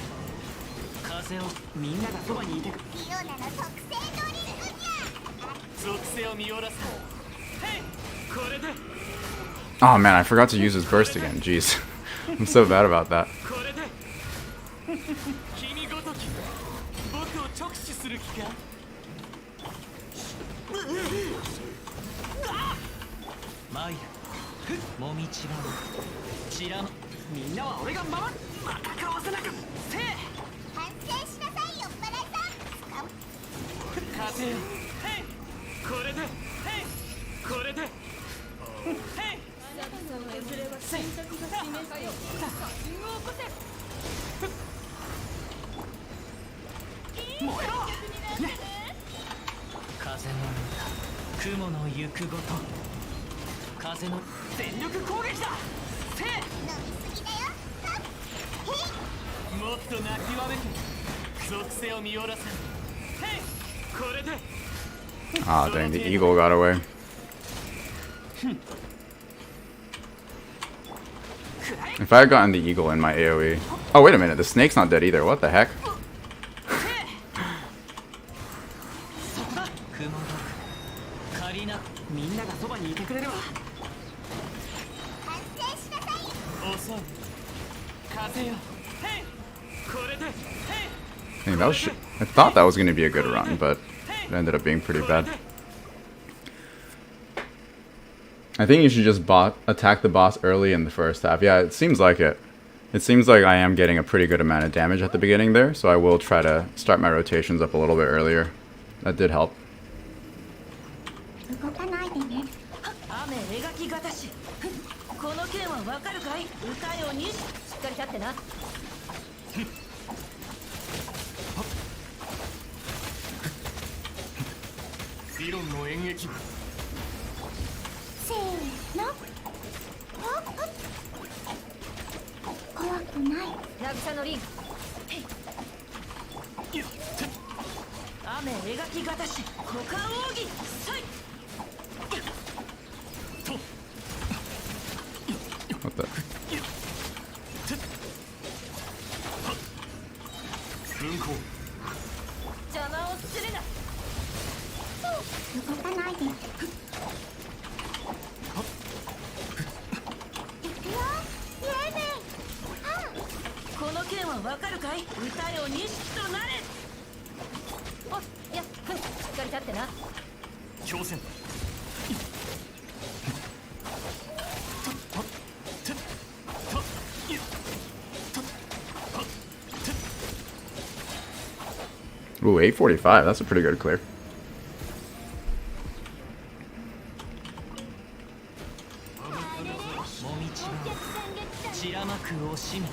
風をみんながそばにいてく
リオナの特製ドリンクじゃ。
属性を見下ろすへいこれで
Oh man, I forgot to use his burst again. Jeez. I'm so bad about that.
これで君ごとき僕を直視する気かマイルもみちばチラノみんなは俺が守る戦わせなくせえ
反省しなさいよ、バライさん。
風よへいこれでへいこれでへいせい燃えろ風の雲の行くごと風の全力攻撃だせい
飲みすぎだよ。はっへい。
もっと泣きわめて属性を見下ろせへいこれで
Ah, dang, the eagle got away. If I had gotten the eagle in my AoE... Oh, wait a minute, the snake's not dead either. What the heck?
そこだ雲だ借りなみんながそばにいてくれれば
反省しなさい。
遅い風よへいこれでへい
Dang, that was I thought that was going to be a good run, but it ended up being pretty bad. I think you should just attack the boss early in the first half. Yeah, it seems like it. It seems like I am getting a pretty good amount of damage at the beginning there, so I will try to start my rotations up a little bit earlier. That did help.
動かないでね。
雨描きがたしこの剣はわかるかい歌よにしっかり立ってな
理論の演劇部
せーの。ほっほっ。怖くない。
渚の凛雨描きがたし股間奥義さい
What the?
分光
邪魔をするな
動かないで。いくよ。イエーイ。あ
るかい。歌よ錦となれ。おっ、いや、しっかり立ってな。
強戦
Ooh, 845. That's a pretty good clear.
散らまく惜しみ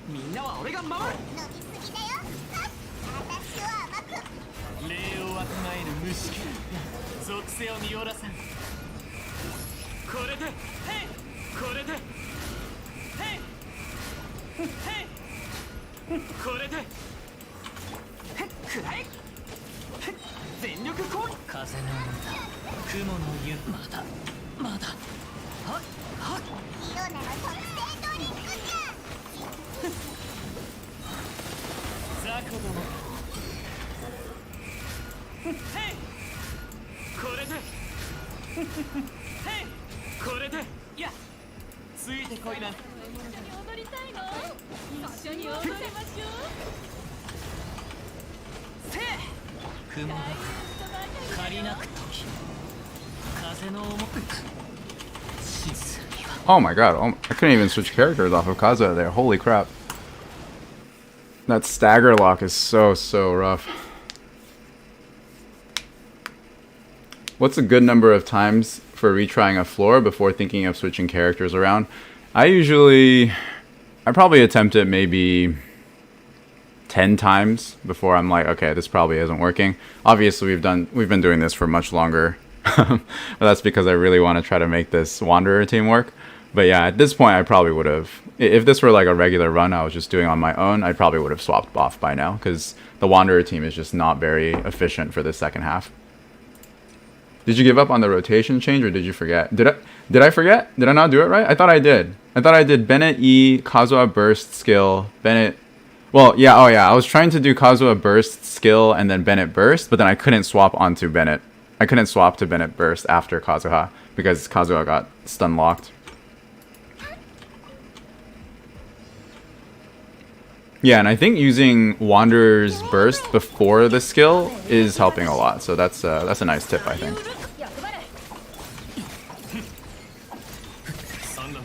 みんなは俺が守る
伸びすぎだよ私を甘く
礼をわきまえる虫けら属性を見下らさんこれでへいこれでへいへいこれでへっくらえへっ全力攻撃風の歌雲の湯まだまだはっはっ
イオナの特製ドリンクじゃ
雑魚どもへいこれでへいこれでいやついてこいなんて
踊りたいの？一緒に踊りましょう。
せい雲が借りなく時風の重く沈みは
Oh my god, I couldn't even switch characters off of Kazuha there. Holy crap. That stagger lock is so rough. What's a good number of times for retrying a floor before thinking of switching characters around? I probably attempt it maybe 10 times before I'm like, okay, this probably isn't working. Obviously, we've been doing this for much longer, but that's because I really want to try to make this Wanderer team work. But yeah, at this point, I probably would have, if this were like a regular run I was just doing on my own, I probably would have swapped off by now, because the Wanderer team is just not very efficient for the second half. Did you give up on the rotation change, or did you forget? Did I forget? Did I not do it right? I thought I did. I thought I did Bennett E, Kazuha burst skill, Bennett. Well, yeah, oh yeah, I was trying to do Kazuha burst skill and then Bennett burst, but then I couldn't swap onto Bennett. I couldn't swap to Bennett burst after Kazuha because Kazuha got stun locked. Yeah, and I think using Wanderer's burst before the skill is helping a lot, so that's a nice tip, I think.
三段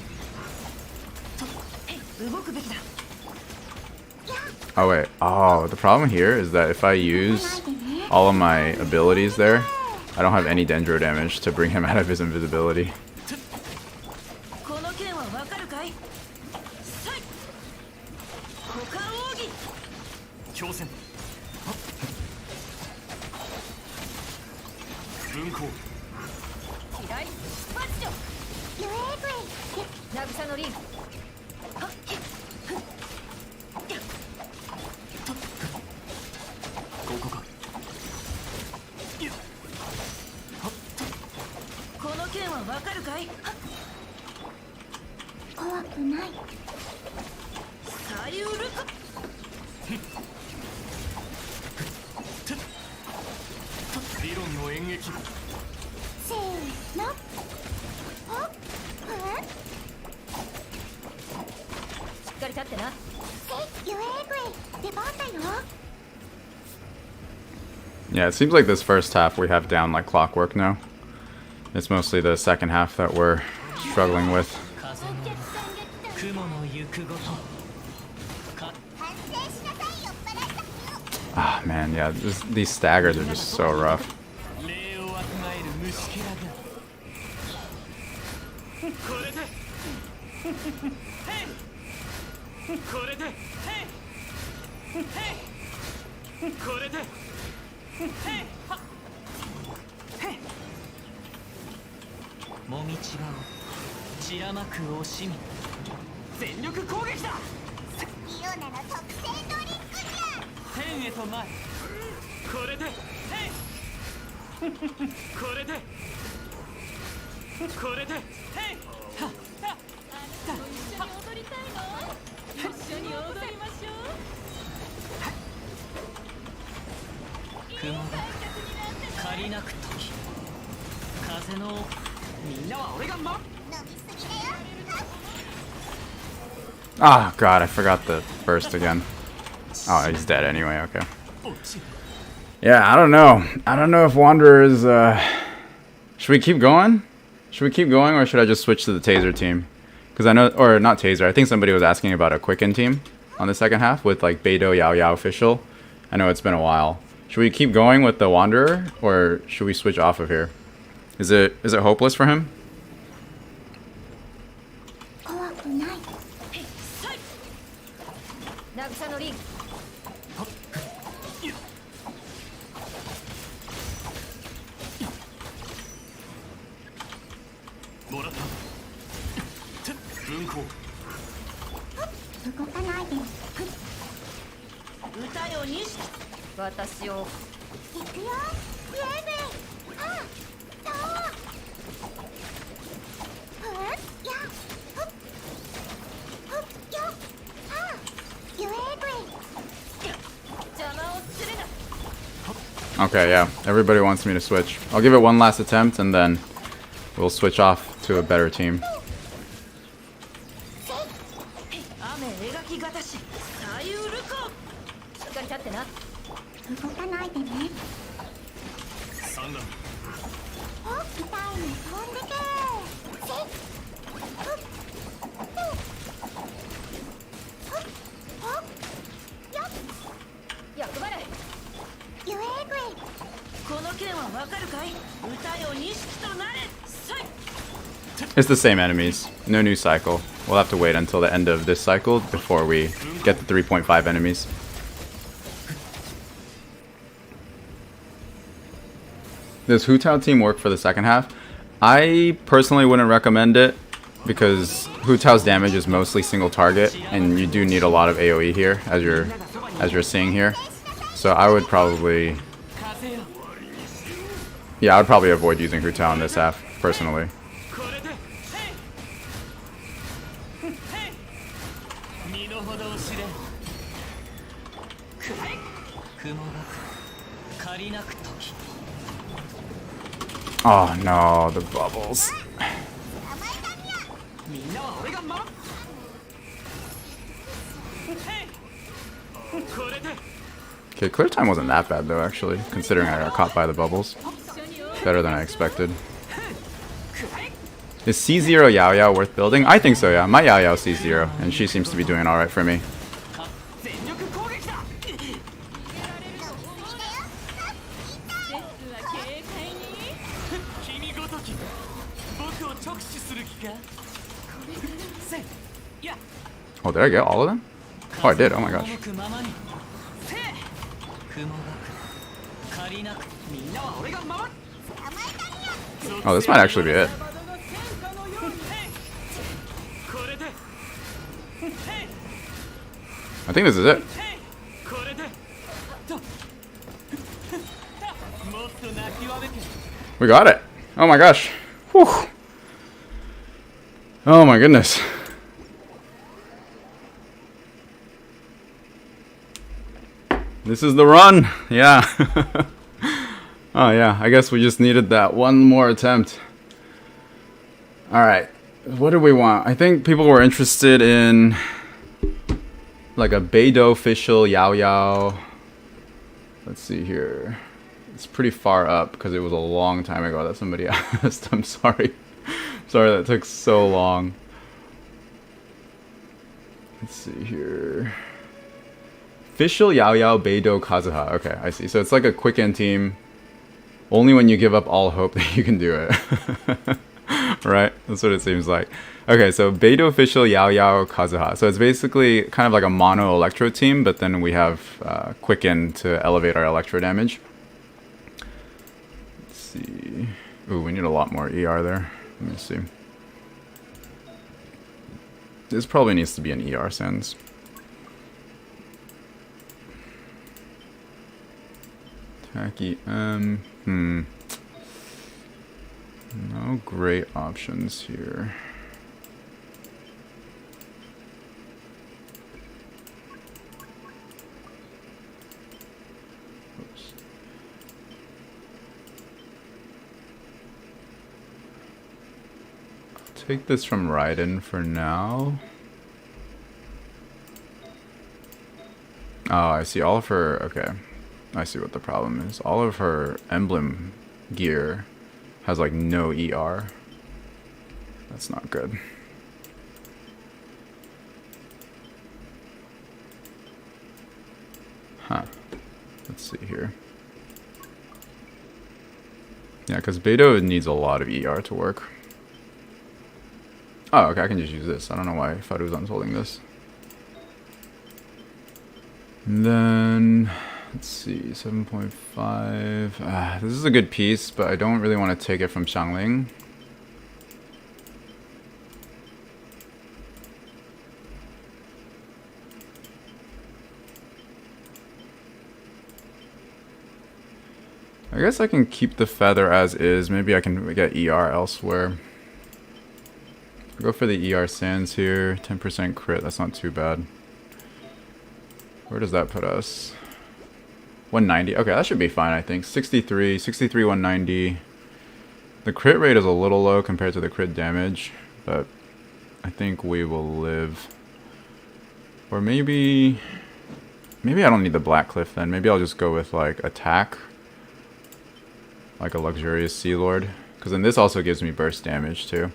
動くべきだ。
Oh wait, oh, the problem here is that if I use all of my abilities there, I don't have any Dendro damage to bring him out of his invisibility.
この剣はわかるかい？さい。股間奥義。
強戦分光
左出発じゃ。
ユエーブイ
渚のリン。はっひっふっ。
ここか
この剣はわかるかい？
怖くない
サリウルカ。
理論の演劇
せーのほっ
しっかり立ってな。
ユエーブイ出番だよ
Yeah, it seems like this first half we have down like clockwork now. It's mostly the second half that we're struggling with.
風の雲の行くごとか
反省しなさいよっぱらした
Ah, man, yeah, these staggers are just so rough.
礼をわきまえる虫けらがこれでへいこれでへいへいこれでへいはっへいもみちばを散らまく惜しみ全力攻撃だ
イオナの特製ドリンクじゃ
天へと前これでへいこれでこれでへいはっはっ
一緒に踊りたいの？一緒に踊りましょう。
雲が借りなく時風のみんなは俺が守る
伸びすぎだよ
Ah, God, I forgot the burst again. Oh, he's dead anyway, okay. Yeah, I don't know. I don't know if Wanderer is, should we keep going? Should we keep going, or should I just switch to the Taser team? Because I know, or not Taser, I think somebody was asking about a Quicken team on the second half with like Beidou, Yao Yao official. I know it's been a while. Should we keep going with the Wanderer, or should we switch off of here? Is it hopeless for him?
怖くない。
渚のリン
もらった運行
動かないで。
歌よにし私を
行くよ。イエーベあ、そう。ふっや。ふっ。ふっよ。あ、イエーベ
邪魔をするな
Okay, yeah. Everybody wants me to switch. I'll give it one last attempt, and then we'll switch off to a better team.
雨描きがたし左右ルコしっかり立ってな
動かないでね。
三段
お、痛いの飛んでけ。せっ。ふっ。ふっ。ふっ。ほっ。よっ。
役払い
イエーベ
この剣はわかるかい歌よ錦となれさい
It's the same enemies. No new cycle. We'll have to wait until the end of this cycle before we get the 3.5 enemies. Does Hu Tao team work for the second half? I personally wouldn't recommend it because Hu Tao's damage is mostly single target, and you do need a lot of AoE here, as you're seeing here. So I would probably, yeah, I'd probably avoid using Hu Tao in this half personally.
これでへいへい身の程を知れくはい雲が借りなく時
Oh no, the bubbles.
みんなは俺が守るへいこれで
Okay, clear time wasn't that bad though, actually, considering I got caught by the bubbles. Better than I expected. Is C0 Yao Yao worth building? I think so, yeah. My Yao Yao C0, and she seems to be doing alright for me.
全力攻撃だ君ごとき僕を直視する気かせいや
Oh, did I get all of them? Oh, I did. Oh my gosh.
赴くままにせい雲が借りなくみんなは俺が守る
Oh, this might actually be it.
これで
I think this is it.
これでともっと泣きわめけ
We got it. Oh my gosh. Whew. Oh my goodness. This is the run. Yeah. Oh yeah, I guess we just needed that one more attempt. Alright. What do we want? I think people were interested in like a Beidou official Yao Yao. Let's see here. It's pretty far up because it was a long time ago that somebody asked. I'm sorry. Sorry that took so long. Let's see here. Official Yao Yao Beidou Kazuha. Okay, I see. So it's like a quicken team. Only when you give up all hope that you can do it. Right? That's what it seems like. Okay, so Beidou official Yao Yao Kazuha. So it's basically kind of like a mono electro team, but then we have quicken to elevate our electro damage. Let's see. Ooh, we need a lot more ER there. Let me see. This probably needs to be an ER sense. Tacky No great options here. Oops. I'll take this from Raiden for now. Oh, I see. All of her... Okay. I see what the problem is. All of her emblem gear has like no ER. That's not good. Huh. Let's see here. Yeah, because Beidou needs a lot of ER to work. Oh, okay, I can just use this. I don't know why Faruzan's holding this. And then, let's see, 7.5. This is a good piece, but I don't really want to take it from Xiangling. I guess I can keep the feather as is. Maybe I can get ER elsewhere. I'll go for the ER sands here. 10% crit, that's not too bad. Where does that put us? 190. Okay, that should be fine, I think. 63, 190. The crit rate is a little low compared to the crit damage, but I think we will live. Or maybe I don't need the Black Cliff then. Maybe I'll just go with like attack. Like a luxurious Sea Lord. Because then this also gives me burst damage too.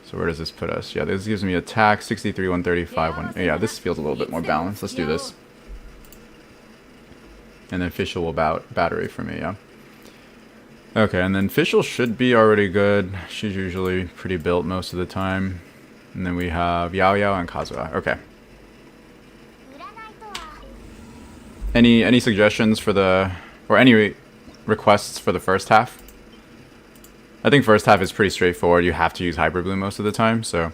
So where does this put us? Yeah, this gives me attack, 63, 135. Yeah, this feels a little bit more balanced. Let's do this. And then Fischl will battery for me, yeah. Okay, and then Fischl should be already good. She's usually pretty built most of the time. And then we have Yao Yao and Kazuha. Okay. Any suggestions for the... Or any requests for the first half? I think first half is pretty straightforward. You have to use Hyper Bloom most of the time, so...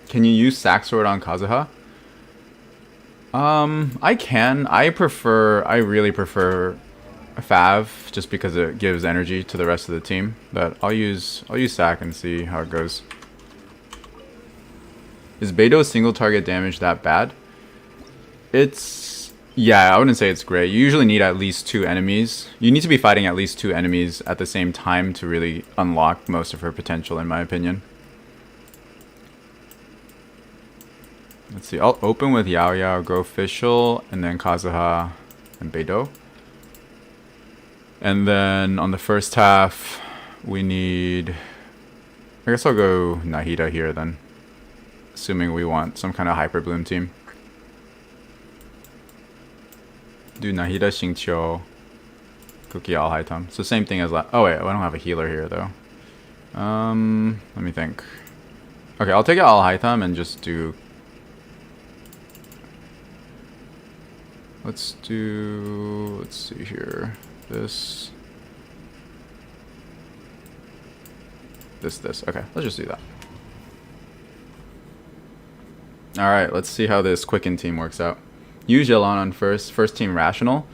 Can you use Sack Sword on Kazuha? I can. I really prefer Fav, just because it gives energy to the rest of the team. But I'll use Sack and see how it goes. Is Beidou's single target damage that bad? It's... Yeah, I wouldn't say it's great. You usually need at least 2 enemies. You need to be fighting at least 2 enemies at the same time to really unlock most of her potential, in my opinion. Let's see. I'll open with Yao Yao, go Fischl, and then Kazuha and Beidou. And then on the first half, we need... I guess I'll go Nahida here then. Assuming we want some kind of Hyper Bloom team. Do Nahida, Xingqiu, Cookie, Alhaitham. So same thing as last. Oh wait, I don't have a healer here though. Let me think. Okay, I'll take out Alhaitham and just do... Let's see here. This. Okay, let's just do that. Alright, let's see how this Quicken team works out. Use Yelan on first team Rational.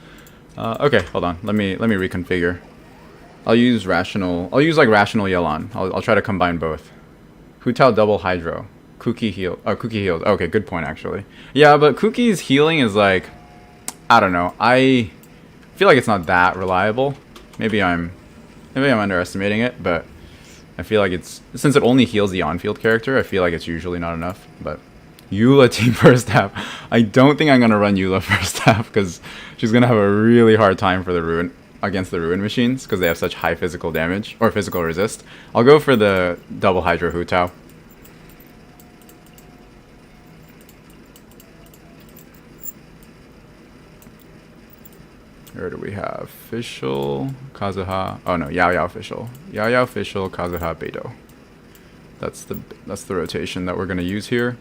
Okay, hold on. Let me reconfigure. I'll use Rational. I'll use like Rational Yelan. I'll try to combine both. Hu Tao double Hydro. Cookie heal. Oh, Cookie heals. Okay, good point actually. Yeah, but Cookie's healing is like, I don't know. I feel like it's not that reliable. Maybe I'm underestimating it, but I feel like it's, since it only heals the on-field character, I feel like it's usually not enough. But Eula team first half. I don't think I'm gonna run Eula first half because she's gonna have a really hard time for the ruin against the ruin machines because they have such high physical damage or physical resist. I'll go for the double Hydro Hu Tao. Where do we have? Fischl, Kazuha. Oh no, Yao Yao Fischl. Yao Yao Fischl, Kazuha, Beidou. That's the rotation that we're gonna use here.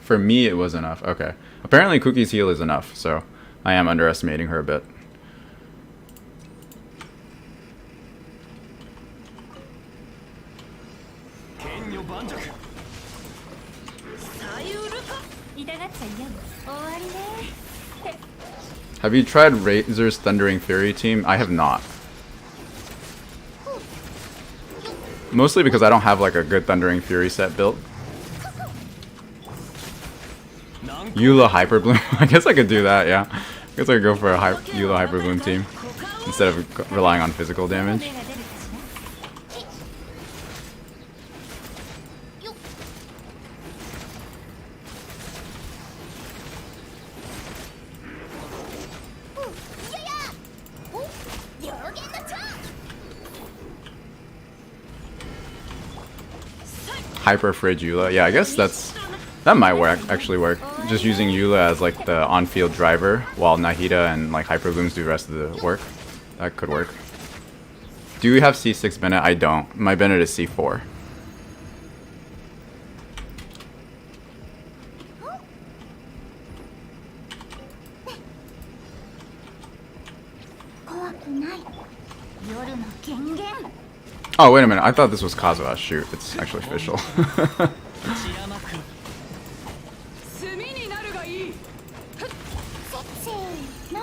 For me, it was enough. Okay. Apparently, Cookie's heal is enough, so I am underestimating her a bit. Have you tried Razor's Thundering Fury team? I have not. Mostly because I don't have like a good Thundering Fury set built. Eula Hyper Bloom. I guess I could do that, yeah. I guess I could go for a Eula Hyper Bloom team instead of relying on physical damage. Hyper Fridge Eula. Yeah, I guess that might work. Actually work. Just using Eula as like the on-field driver, while Nahida and like Hyper Blooms do the rest of the work. That could work. Do you have C6 Bennett? I don't. My Bennett is C4. Oh, wait a minute. I thought this was Kazuha. Shoot, it's actually official.
散らまく
炭になるがいい。
せーの。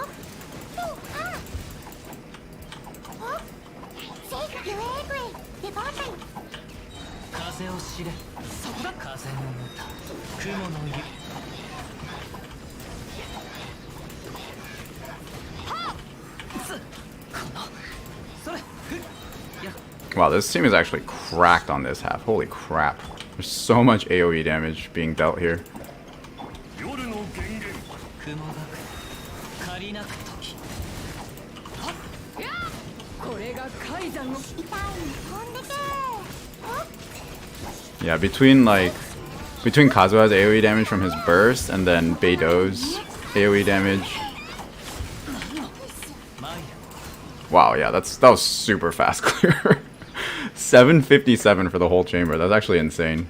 風を知れそこだ風の歌雲の湯
Wow, this team is actually cracked on this half. Holy crap. There's so much AoE damage being dealt here.
雲が借りなく時
これが海山の
Yeah, between Kazuha's AoE damage from his burst and then Beidou's AoE damage. Wow, yeah, that was super fast clear. 757 for the whole chamber. That's actually insane.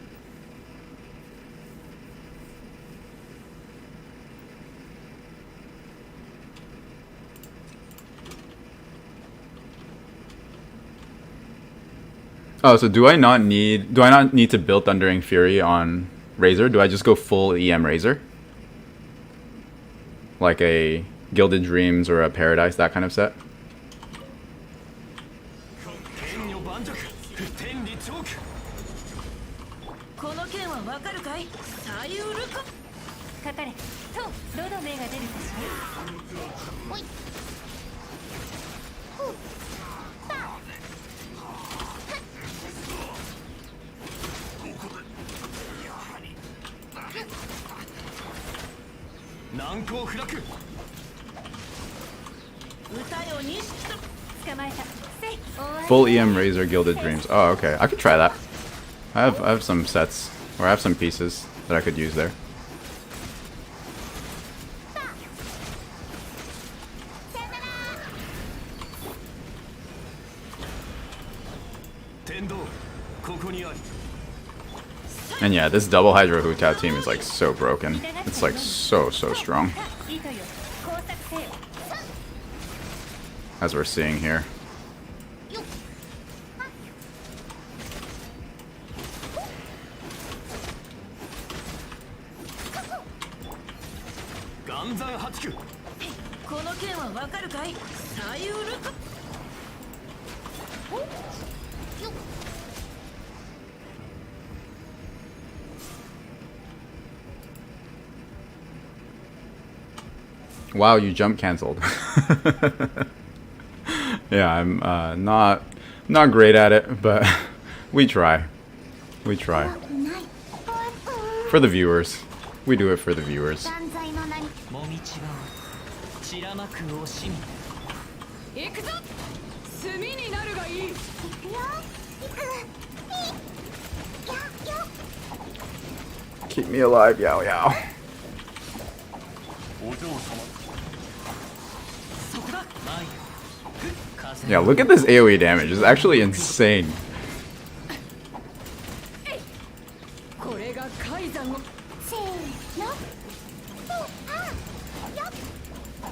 Oh, so do I not need to build Thundering Fury on Razor? Do I just go full EM Razor? Like a Gilded Dreams or a Paradise, that kind of set? Full EM Razor Gilded Dreams. Oh, okay. I could try that. I have some sets, or I have some pieces that I could use there. And yeah, this double Hydro Hu Tao team is like so broken. It's like so strong. As we're seeing here. Wow, you jump canceled. Yeah, I'm not great at it, but we try. We try. For the viewers. We do it for the viewers.
もみちばを散らまく惜しみ
行くぞ炭になるがいい
Keep me alive, Yao Yao. Yeah, look at this AoE damage. It's actually insane.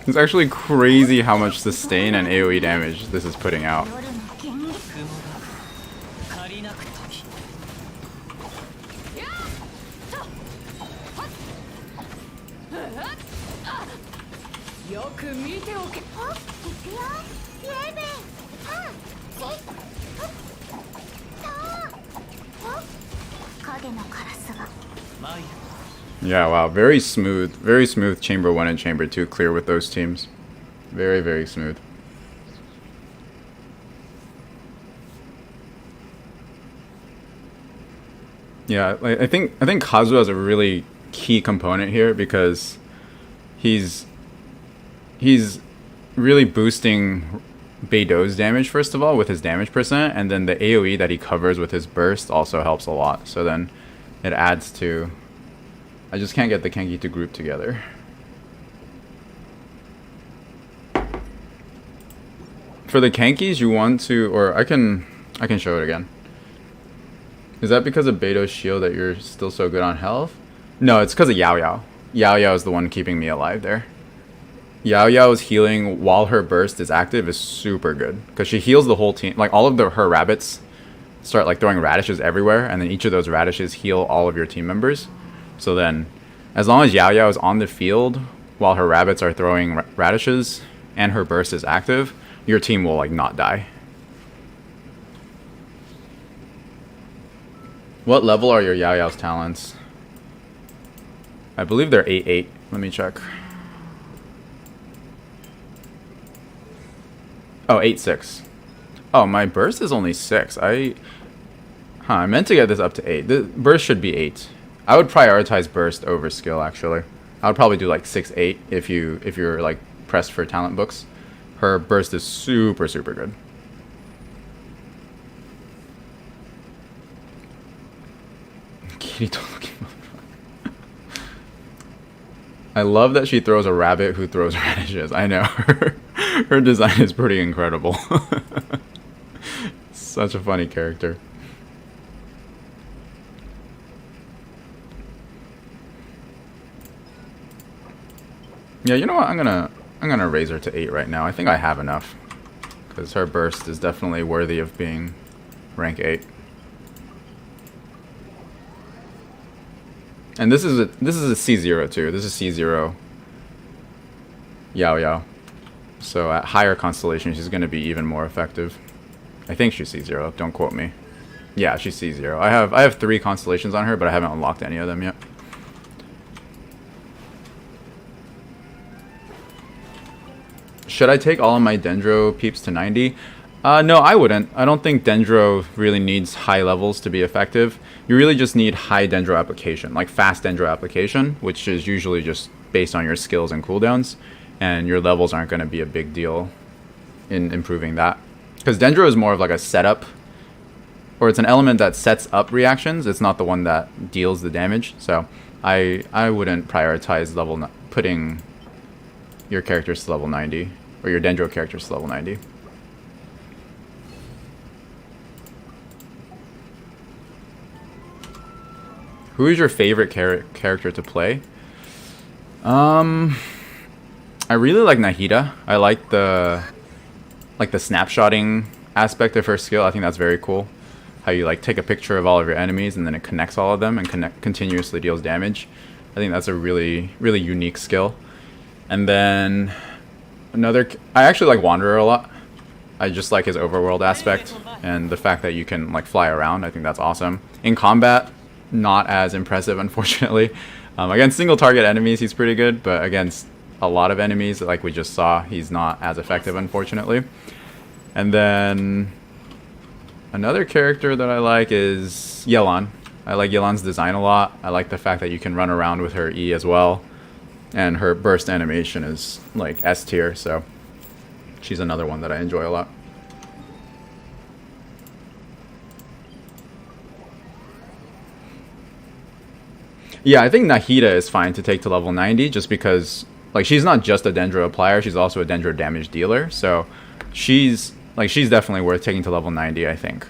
It's actually crazy how much sustain and AoE damage this is putting out. Yeah, wow, very smooth chamber 1 and chamber 2 clear with those teams. Very smooth. Yeah, I think Kazuha is a really key component here because he's really boosting Beidou's damage first of all with his damage percent, and then the AoE that he covers with his burst also helps a lot. So then it adds to... I just can't get the Kenki to group together. For the Kenkis, you want to... Or I can show it again. Is that because of Beidou's shield that you're still so good on health? No, it's because of Yao Yao. Yao Yao is the one keeping me alive there. Yao Yao's healing while her burst is active is super good. Because she heals the whole team. Like, all of her rabbits start, like, throwing radishes everywhere. And then each of those radishes heal all of your team members. So then, as long as Yao Yao is on the field while her rabbits are throwing radishes and her burst is active, your team will, like, not die. What level are your Yao Yao's talents? I believe they're 8-8. Let me check. Oh, 8-6. Oh, my burst is only 6. I meant to get this up to 8. The burst should be 8. I would prioritize burst over skill, actually. I would probably do like 6-8 if you're like pressed for talent books. Her burst is super, super good. I love that she throws a rabbit who throws radishes. I know. Her design is pretty incredible. Such a funny character. Yeah, you know what? I'm gonna raise her to 8 right now. I think I have enough. Because her burst is definitely worthy of being rank 8. And this is a C0 too. This is C0 Yao Yao. So at higher constellation, she's going to be even more effective. I think she's C0. Don't quote me. Yeah, she's C0. I have 3 constellations on her, but I haven't unlocked any of them yet. Should I take all of my Dendro peeps to 90? No, I wouldn't. I don't think Dendro really needs high levels to be effective. You really just need high Dendro application, like fast Dendro application, which is usually just based on your skills and cooldowns, and your levels aren't going to be a big deal in improving that. Because Dendro is more of like a setup, or it's an element that sets up reactions. It's not the one that deals the damage. So I wouldn't prioritize putting your characters to level 90, or your Dendro characters to level 90. Who is your favorite character to play? I really like Nahida. I like the snapshotting aspect of her skill. I think that's very cool. How you like take a picture of all of your enemies and then it connects all of them and continuously deals damage. I think that's a really, really unique skill. And then I actually like Wanderer a lot. I just like his overworld aspect and the fact that you can like fly around. I think that's awesome. In combat, not as impressive, unfortunately. Against single target enemies, he's pretty good, but against a lot of enemies, like we just saw, he's not as effective, unfortunately. And then another character that I like is Yelan. I like Yelan's design a lot. I like the fact that you can run around with her E as well. And her burst animation is like S tier, so she's another one that I enjoy a lot. Yeah, I think Nahida is fine to take to level 90 just because like she's not just a Dendro applier, she's also a Dendro damage dealer. So she's definitely worth taking to level 90, I think.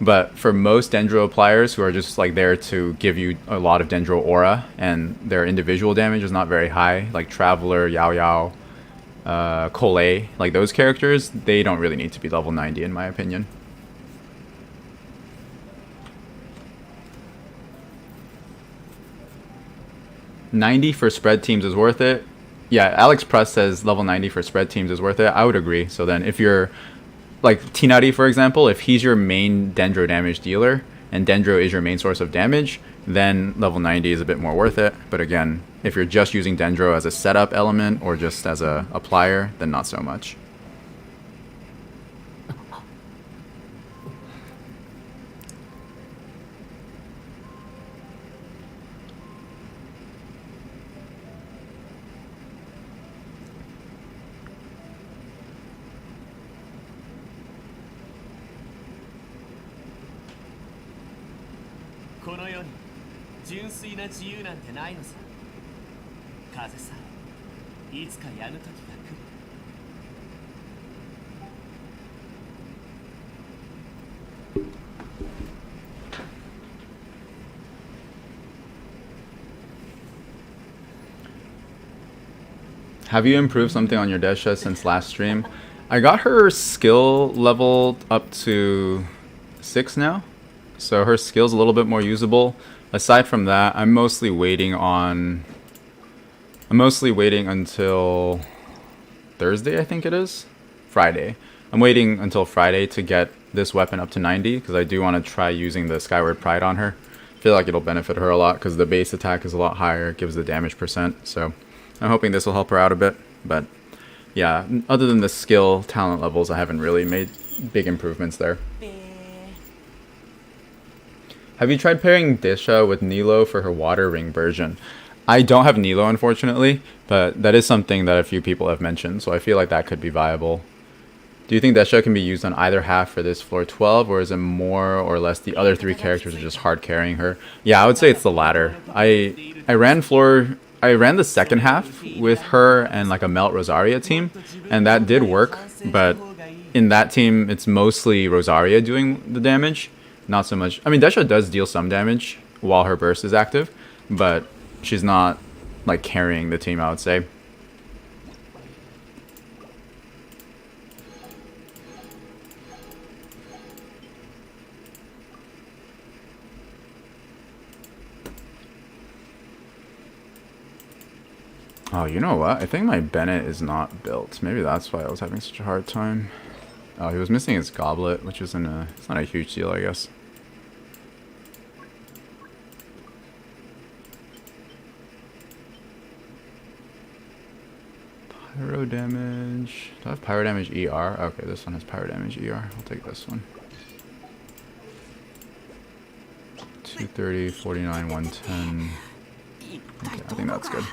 But for most Dendro appliers who are just like there to give you a lot of Dendro aura and their individual damage is not very high, like Traveler, Yao Yao, Cole, like those characters, they don't really need to be level 90 in my opinion. $90 for spread teams is worth it. Yeah, Alex Press says level 90 for spread teams is worth it. I would agree. So then if you're like Tinari, for example, if he's your main Dendro damage dealer and Dendro is your main source of damage, then level 90 is a bit more worth it. But again, if you're just using Dendro as a setup element or just as a applier, then not so much.
純粋な自由なんてないのさ。風さえいつかやむ時が来る。
Have you improved something on your Desha since last stream? I got her skill leveled up to 6 now. So her skill's a little bit more usable. Aside from that, I'm mostly waiting until Thursday, I think it is. Friday. I'm waiting until Friday to get this weapon up to 90 because I do want to try using the Skyward Pride on her. I feel like it'll benefit her a lot because the base attack is a lot higher. It gives the damage percent. So I'm hoping this will help her out a bit. But yeah, other than the skill talent levels, I haven't really made big improvements there. Have you tried pairing Disha with Nilo for her Water Ring version? I don't have Nilo, unfortunately, but that is something that a few people have mentioned, so I feel like that could be viable. Do you think Desha can be used on either half for this floor 12, or is it more or less the other 3 characters are just hard carrying her? Yeah, I would say it's the latter. I ran the second half with her and like a Melt Rosaria team, and that did work, but in that team, it's mostly Rosaria doing the damage, not so much. I mean, Desha does deal some damage while her burst is active, but she's not like carrying the team, I would say. Oh, you know what? I think my Bennett is not built. Maybe that's why I was having such a hard time. Oh, he was missing his goblet, which isn't it's not a huge deal, I guess. Pyro damage. Do I have pyro damage ER? Okay, this one has pyro damage ER. I'll take this one. 230, 49, 110. Okay, I think that's good.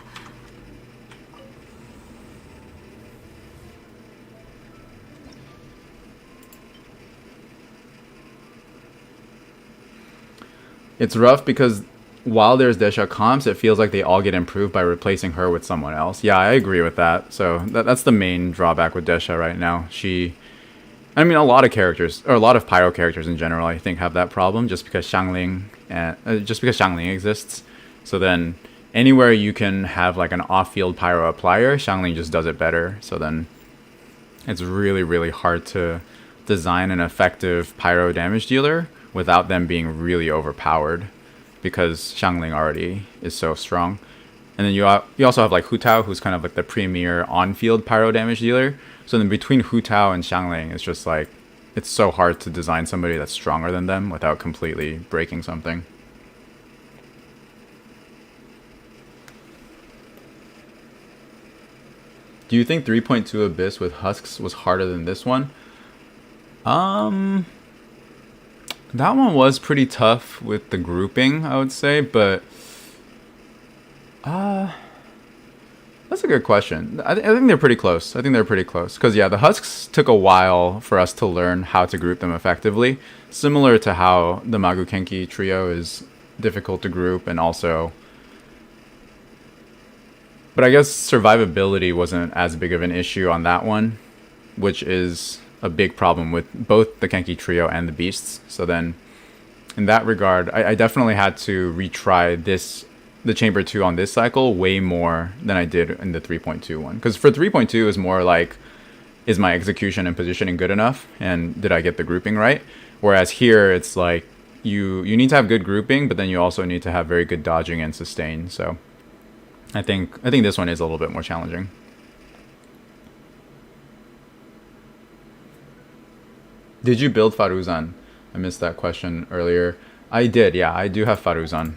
It's rough because while there's Desha comps, it feels like they all get improved by replacing her with someone else. Yeah, I agree with that. So that's the main drawback with Desha right now. I mean, a lot of characters, or a lot of Pyro characters in general, I think have that problem just because Xiangling exists. So then anywhere you can have like an off-field Pyro applier, Xiangling just does it better. So then it's really, really hard to design an effective Pyro damage dealer without them being really overpowered, because Xiangling already is so strong. And then you also have like Hu Tao, who's kind of like the premier on-field pyro damage dealer. So then between Hu Tao and Xiangling, it's just like, it's so hard to design somebody that's stronger than them without completely breaking something. Do you think 3.2 Abyss with Husks was harder than this one? That one was pretty tough with the grouping, I would say, but that's a good question. I think they're pretty close. Because, yeah, the Husks took a while for us to learn how to group them effectively, similar to how the Magukenki trio is difficult to group, and also... But I guess survivability wasn't as big of an issue on that one, which is a big problem with both the Kenki trio and the beasts. So then in that regard, I definitely had to retry the chamber 2 on this cycle way more than I did in the 3.2 one, because for 3.2 is more like, is my execution and positioning good enough, and did I get the grouping right? Whereas here it's like you need to have good grouping, but then you also need to have very good dodging and sustain. So I think this one is a little bit more challenging. Did you build Faruzan? I missed that question earlier. I did, yeah. I do have Faruzan.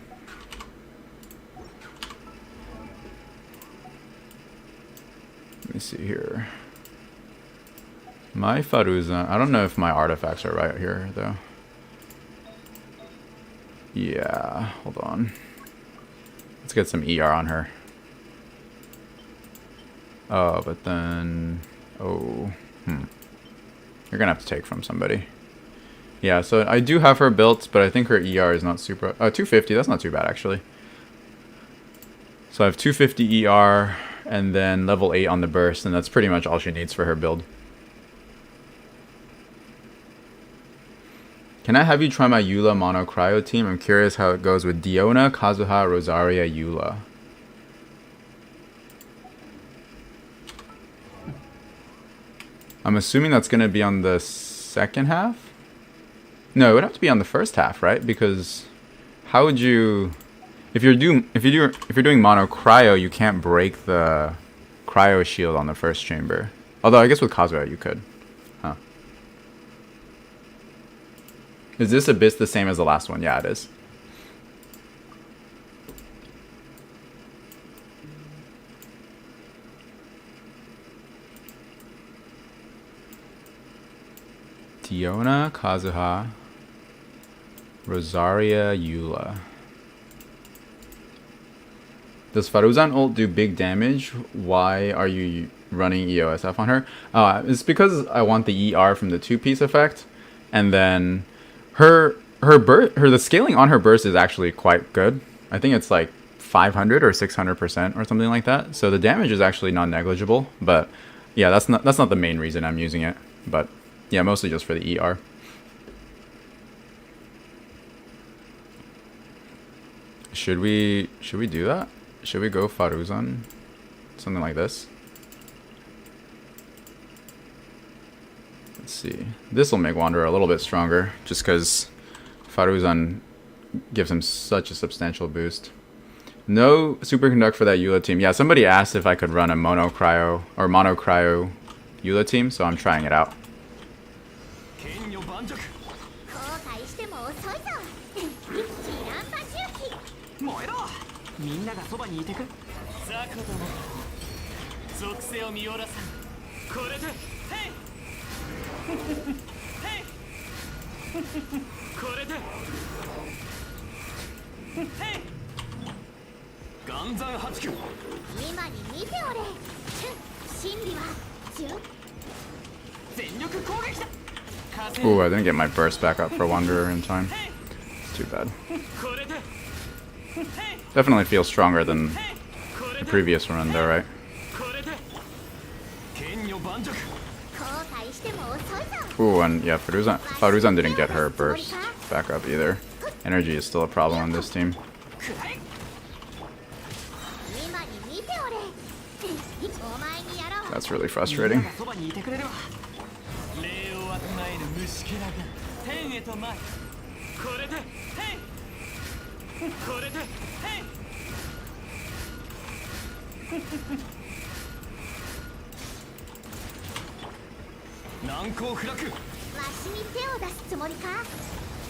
Let me see here. My Faruzan... I don't know if my artifacts are right here, though. Yeah, hold on. Let's get some ER on her. Oh, but then... Oh, You're gonna have to take from somebody. Yeah, so I do have her built, but I think her ER is not super... 250, that's not too bad, actually. So I have 250 ER, and then level 8 on the burst, and that's pretty much all she needs for her build. Can I have you try my Eula Mono Cryo team? I'm curious how it goes with Diona, Kazuha, Rosaria, Eula. I'm assuming that's going to be on the second half? No, it would have to be on the first half, right? Because how would you... If you're doing mono cryo, you can't break the cryo shield on the first chamber. Although I guess with Kazuha you could. Huh. Is this abyss the same as the last one? Yeah, it is. Diona, Kazuha, Rosaria, Eula. Does Faruzan ult do big damage? Why are you running EOSF on her? It's because I want the ER from the two-piece effect, and then the scaling on her burst is actually quite good. I think it's like 500 or 600% or something like that. So the damage is actually non-negligible. But yeah, that's not the main reason I'm using it. But yeah, mostly just for the ER. Should we do that? Should we go Faruzan? Something like this. Let's see. This will make Wanderer a little bit stronger, just because Faruzan gives him such a substantial boost. No superconduct for that Eula team. Yeah, somebody asked if I could run a mono cryo Eula team, so I'm trying it out.
みんながそばにいてくれ。ザコども、属性を見下ろさん。これで、ヘイ。ヘイ。これで。ヘイ。岩山八九。
今に見ておれ。真理は純。
全力攻撃だ。
Ooh, I didn't get my burst back up for Wanderer in time. It's too bad. Definitely feels stronger than the previous run though, right? Ooh, and yeah, Faruzan didn't get her burst back up either. Energy is still a problem on this team. That's really frustrating.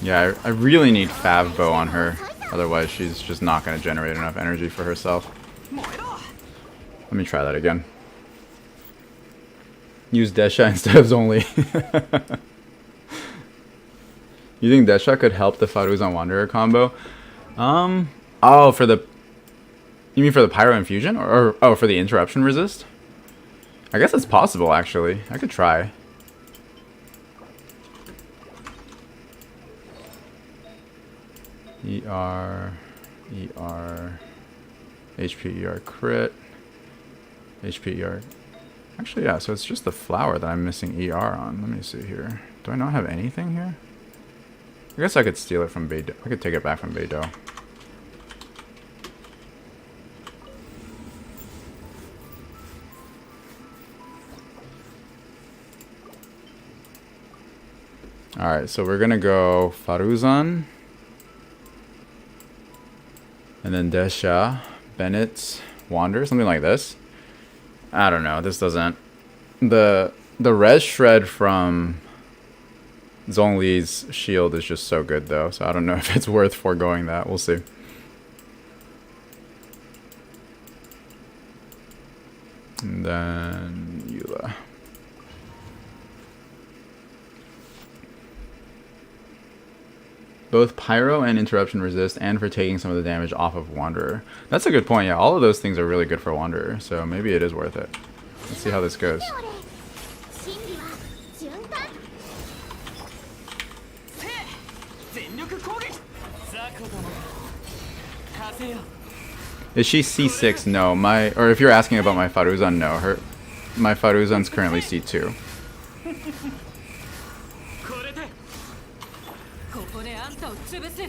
Yeah, I really need Fav Bow on her. Otherwise, she's just not going to generate enough energy for herself. Let me try that again. Use Desha instead of Zhongli. You think Desha could help the Faruzan Wanderer combo? Oh, for the... You mean for the Pyro Infusion? Or oh, for the Interruption Resist? I guess it's possible, actually. I could try. ER... HP ER crit... HP ER... Actually, yeah, so it's just the flower that I'm missing ER on. Let me see here. Do I not have anything here? I guess I could steal it from Beidou. I could take it back from Beidou. Alright, so we're gonna go Faruzan. And then Desha, Bennett, Wander, something like this. I don't know, this doesn't... The res shred from Zhongli's shield is just so good though, so I don't know if it's worth foregoing that. We'll see. And then Eula. Both Pyro and Interruption resist, and for taking some of the damage off of Wanderer. That's a good point, yeah. All of those things are really good for Wanderer, so maybe it is worth it. Let's see how this goes.
ことも風よ
Is she C6? No. Or if you're asking about my Faruzan, no. My Faruzan's currently C2.
これで
ここであんたを潰す。よ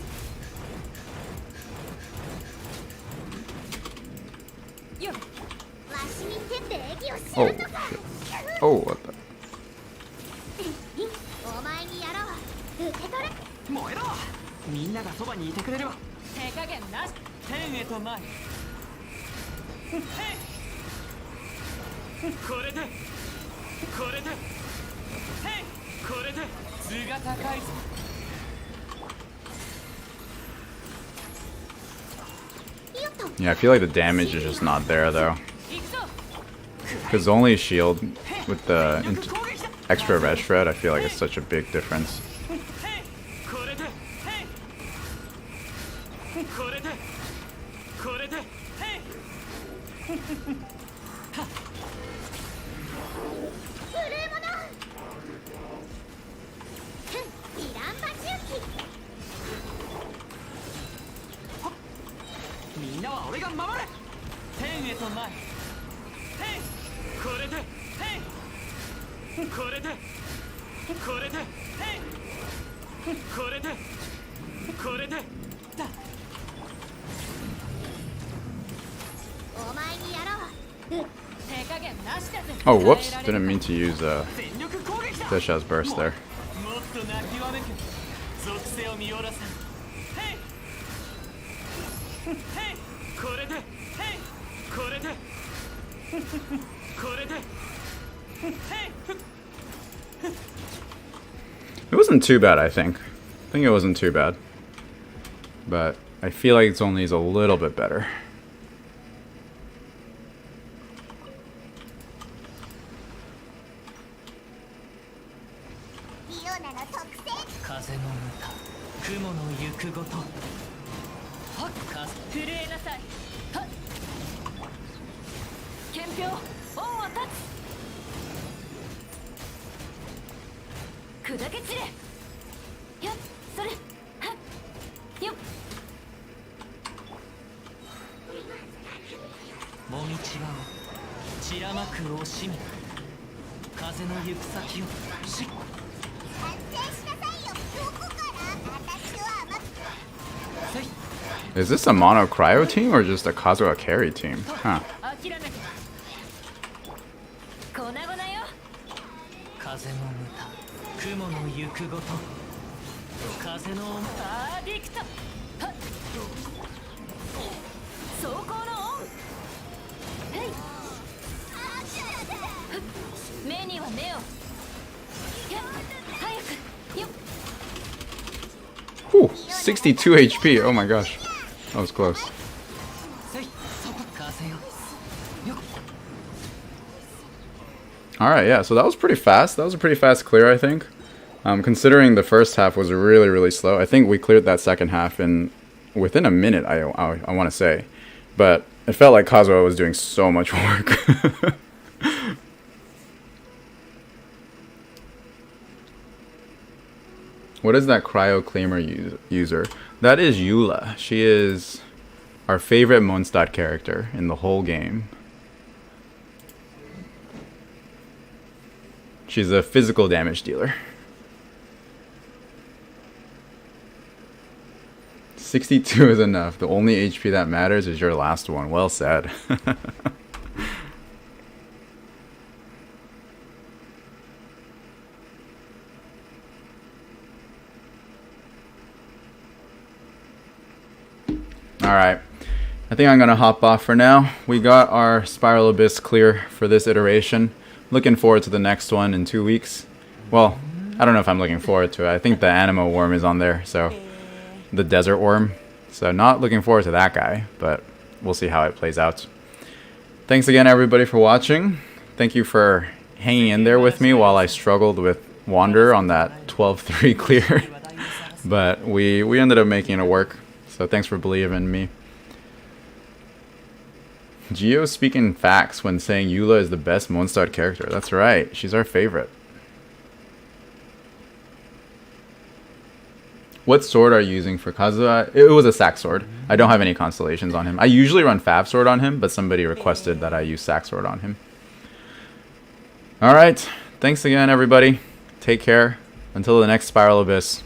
っ、
わしに手で駅をし
Oh.
ろとか
Oh, what the?
お前にやろう受け取れ
燃えろみんながそばにいてくれれば
手加減なし。
天へと前へいこれでこれでへいこれで図が高いぞ
よっと
Yeah, I feel like the damage is just not there though.
行くぞ。
Because only shield with the extra red shred, I feel like it's such a big difference.
へいこれでへいこれでこれでへい
ブルーモノイランバ重機
みんなは俺が守れ天へと前へいこれでへいこれでこれでへいこれでこれでだ
お前にやろう
手加減なしだぜ。
Oh, whoops. Didn't mean to use
全力攻撃だ
Disha's burst there.
もっと泣きわめく属性を見下ろさんへいへいこれでへいこれでこれでへい
It wasn't too bad, I think. I think it wasn't too bad. But I feel like it's only is a little bit better.
リオナの特性
風の歌雲の行くごとはっ風
震えなさい。はっ。憲兵、恩を断つ。砕け散れ。よっ、それ。はっ。よっ。
もみちばを散らまく惜しみ風の行く先をしっ
反省しなさいよどこから私は甘く
せい
Is this a mono cryo team or just a Kazuha carry team? Huh.
諦めて。粉々よ。
風の歌雲の行くごと風の
パーディクト。はっ。走行のオン。へい。目には目を。やっ、早く。よっ。
Whew, 62 HP. Oh my gosh. That was close.
せいそこ風よよっ
Alright, yeah, so that was pretty fast. That was a pretty fast clear, I think. Considering the first half was really, really slow. I think we cleared that second half in within a minute, I want to say. But it felt like Kazuha was doing so much work. What is that cryo claimer user? That is Eula. She is our favorite Mondstadt character in the whole game. She's a physical damage dealer. 62 is enough. The only HP that matters is your last one. Well said. Alright, I think I'm going to hop off for now. We got our Spiral Abyss clear for this iteration. Looking forward to the next one in 2 weeks. Well, I don't know if I'm looking forward to it. I think the Animo Worm is on there, so the Desert Worm. So not looking forward to that guy, but we'll see how it plays out. Thanks again everybody for watching. Thank you for hanging in there with me while I struggled with Wanderer on that 12-3 clear. But we ended up making it work. So thanks for believing in me. Geo speaking facts when saying Eula is the best Mondstadt character. That's right. She's our favorite. What sword are you using for Kazuha? It was a sack sword. I don't have any constellations on him. I usually run Fab sword on him, but somebody requested that I use sack sword on him. Alright, thanks again everybody. Take care. Until the next Spiral Abyss.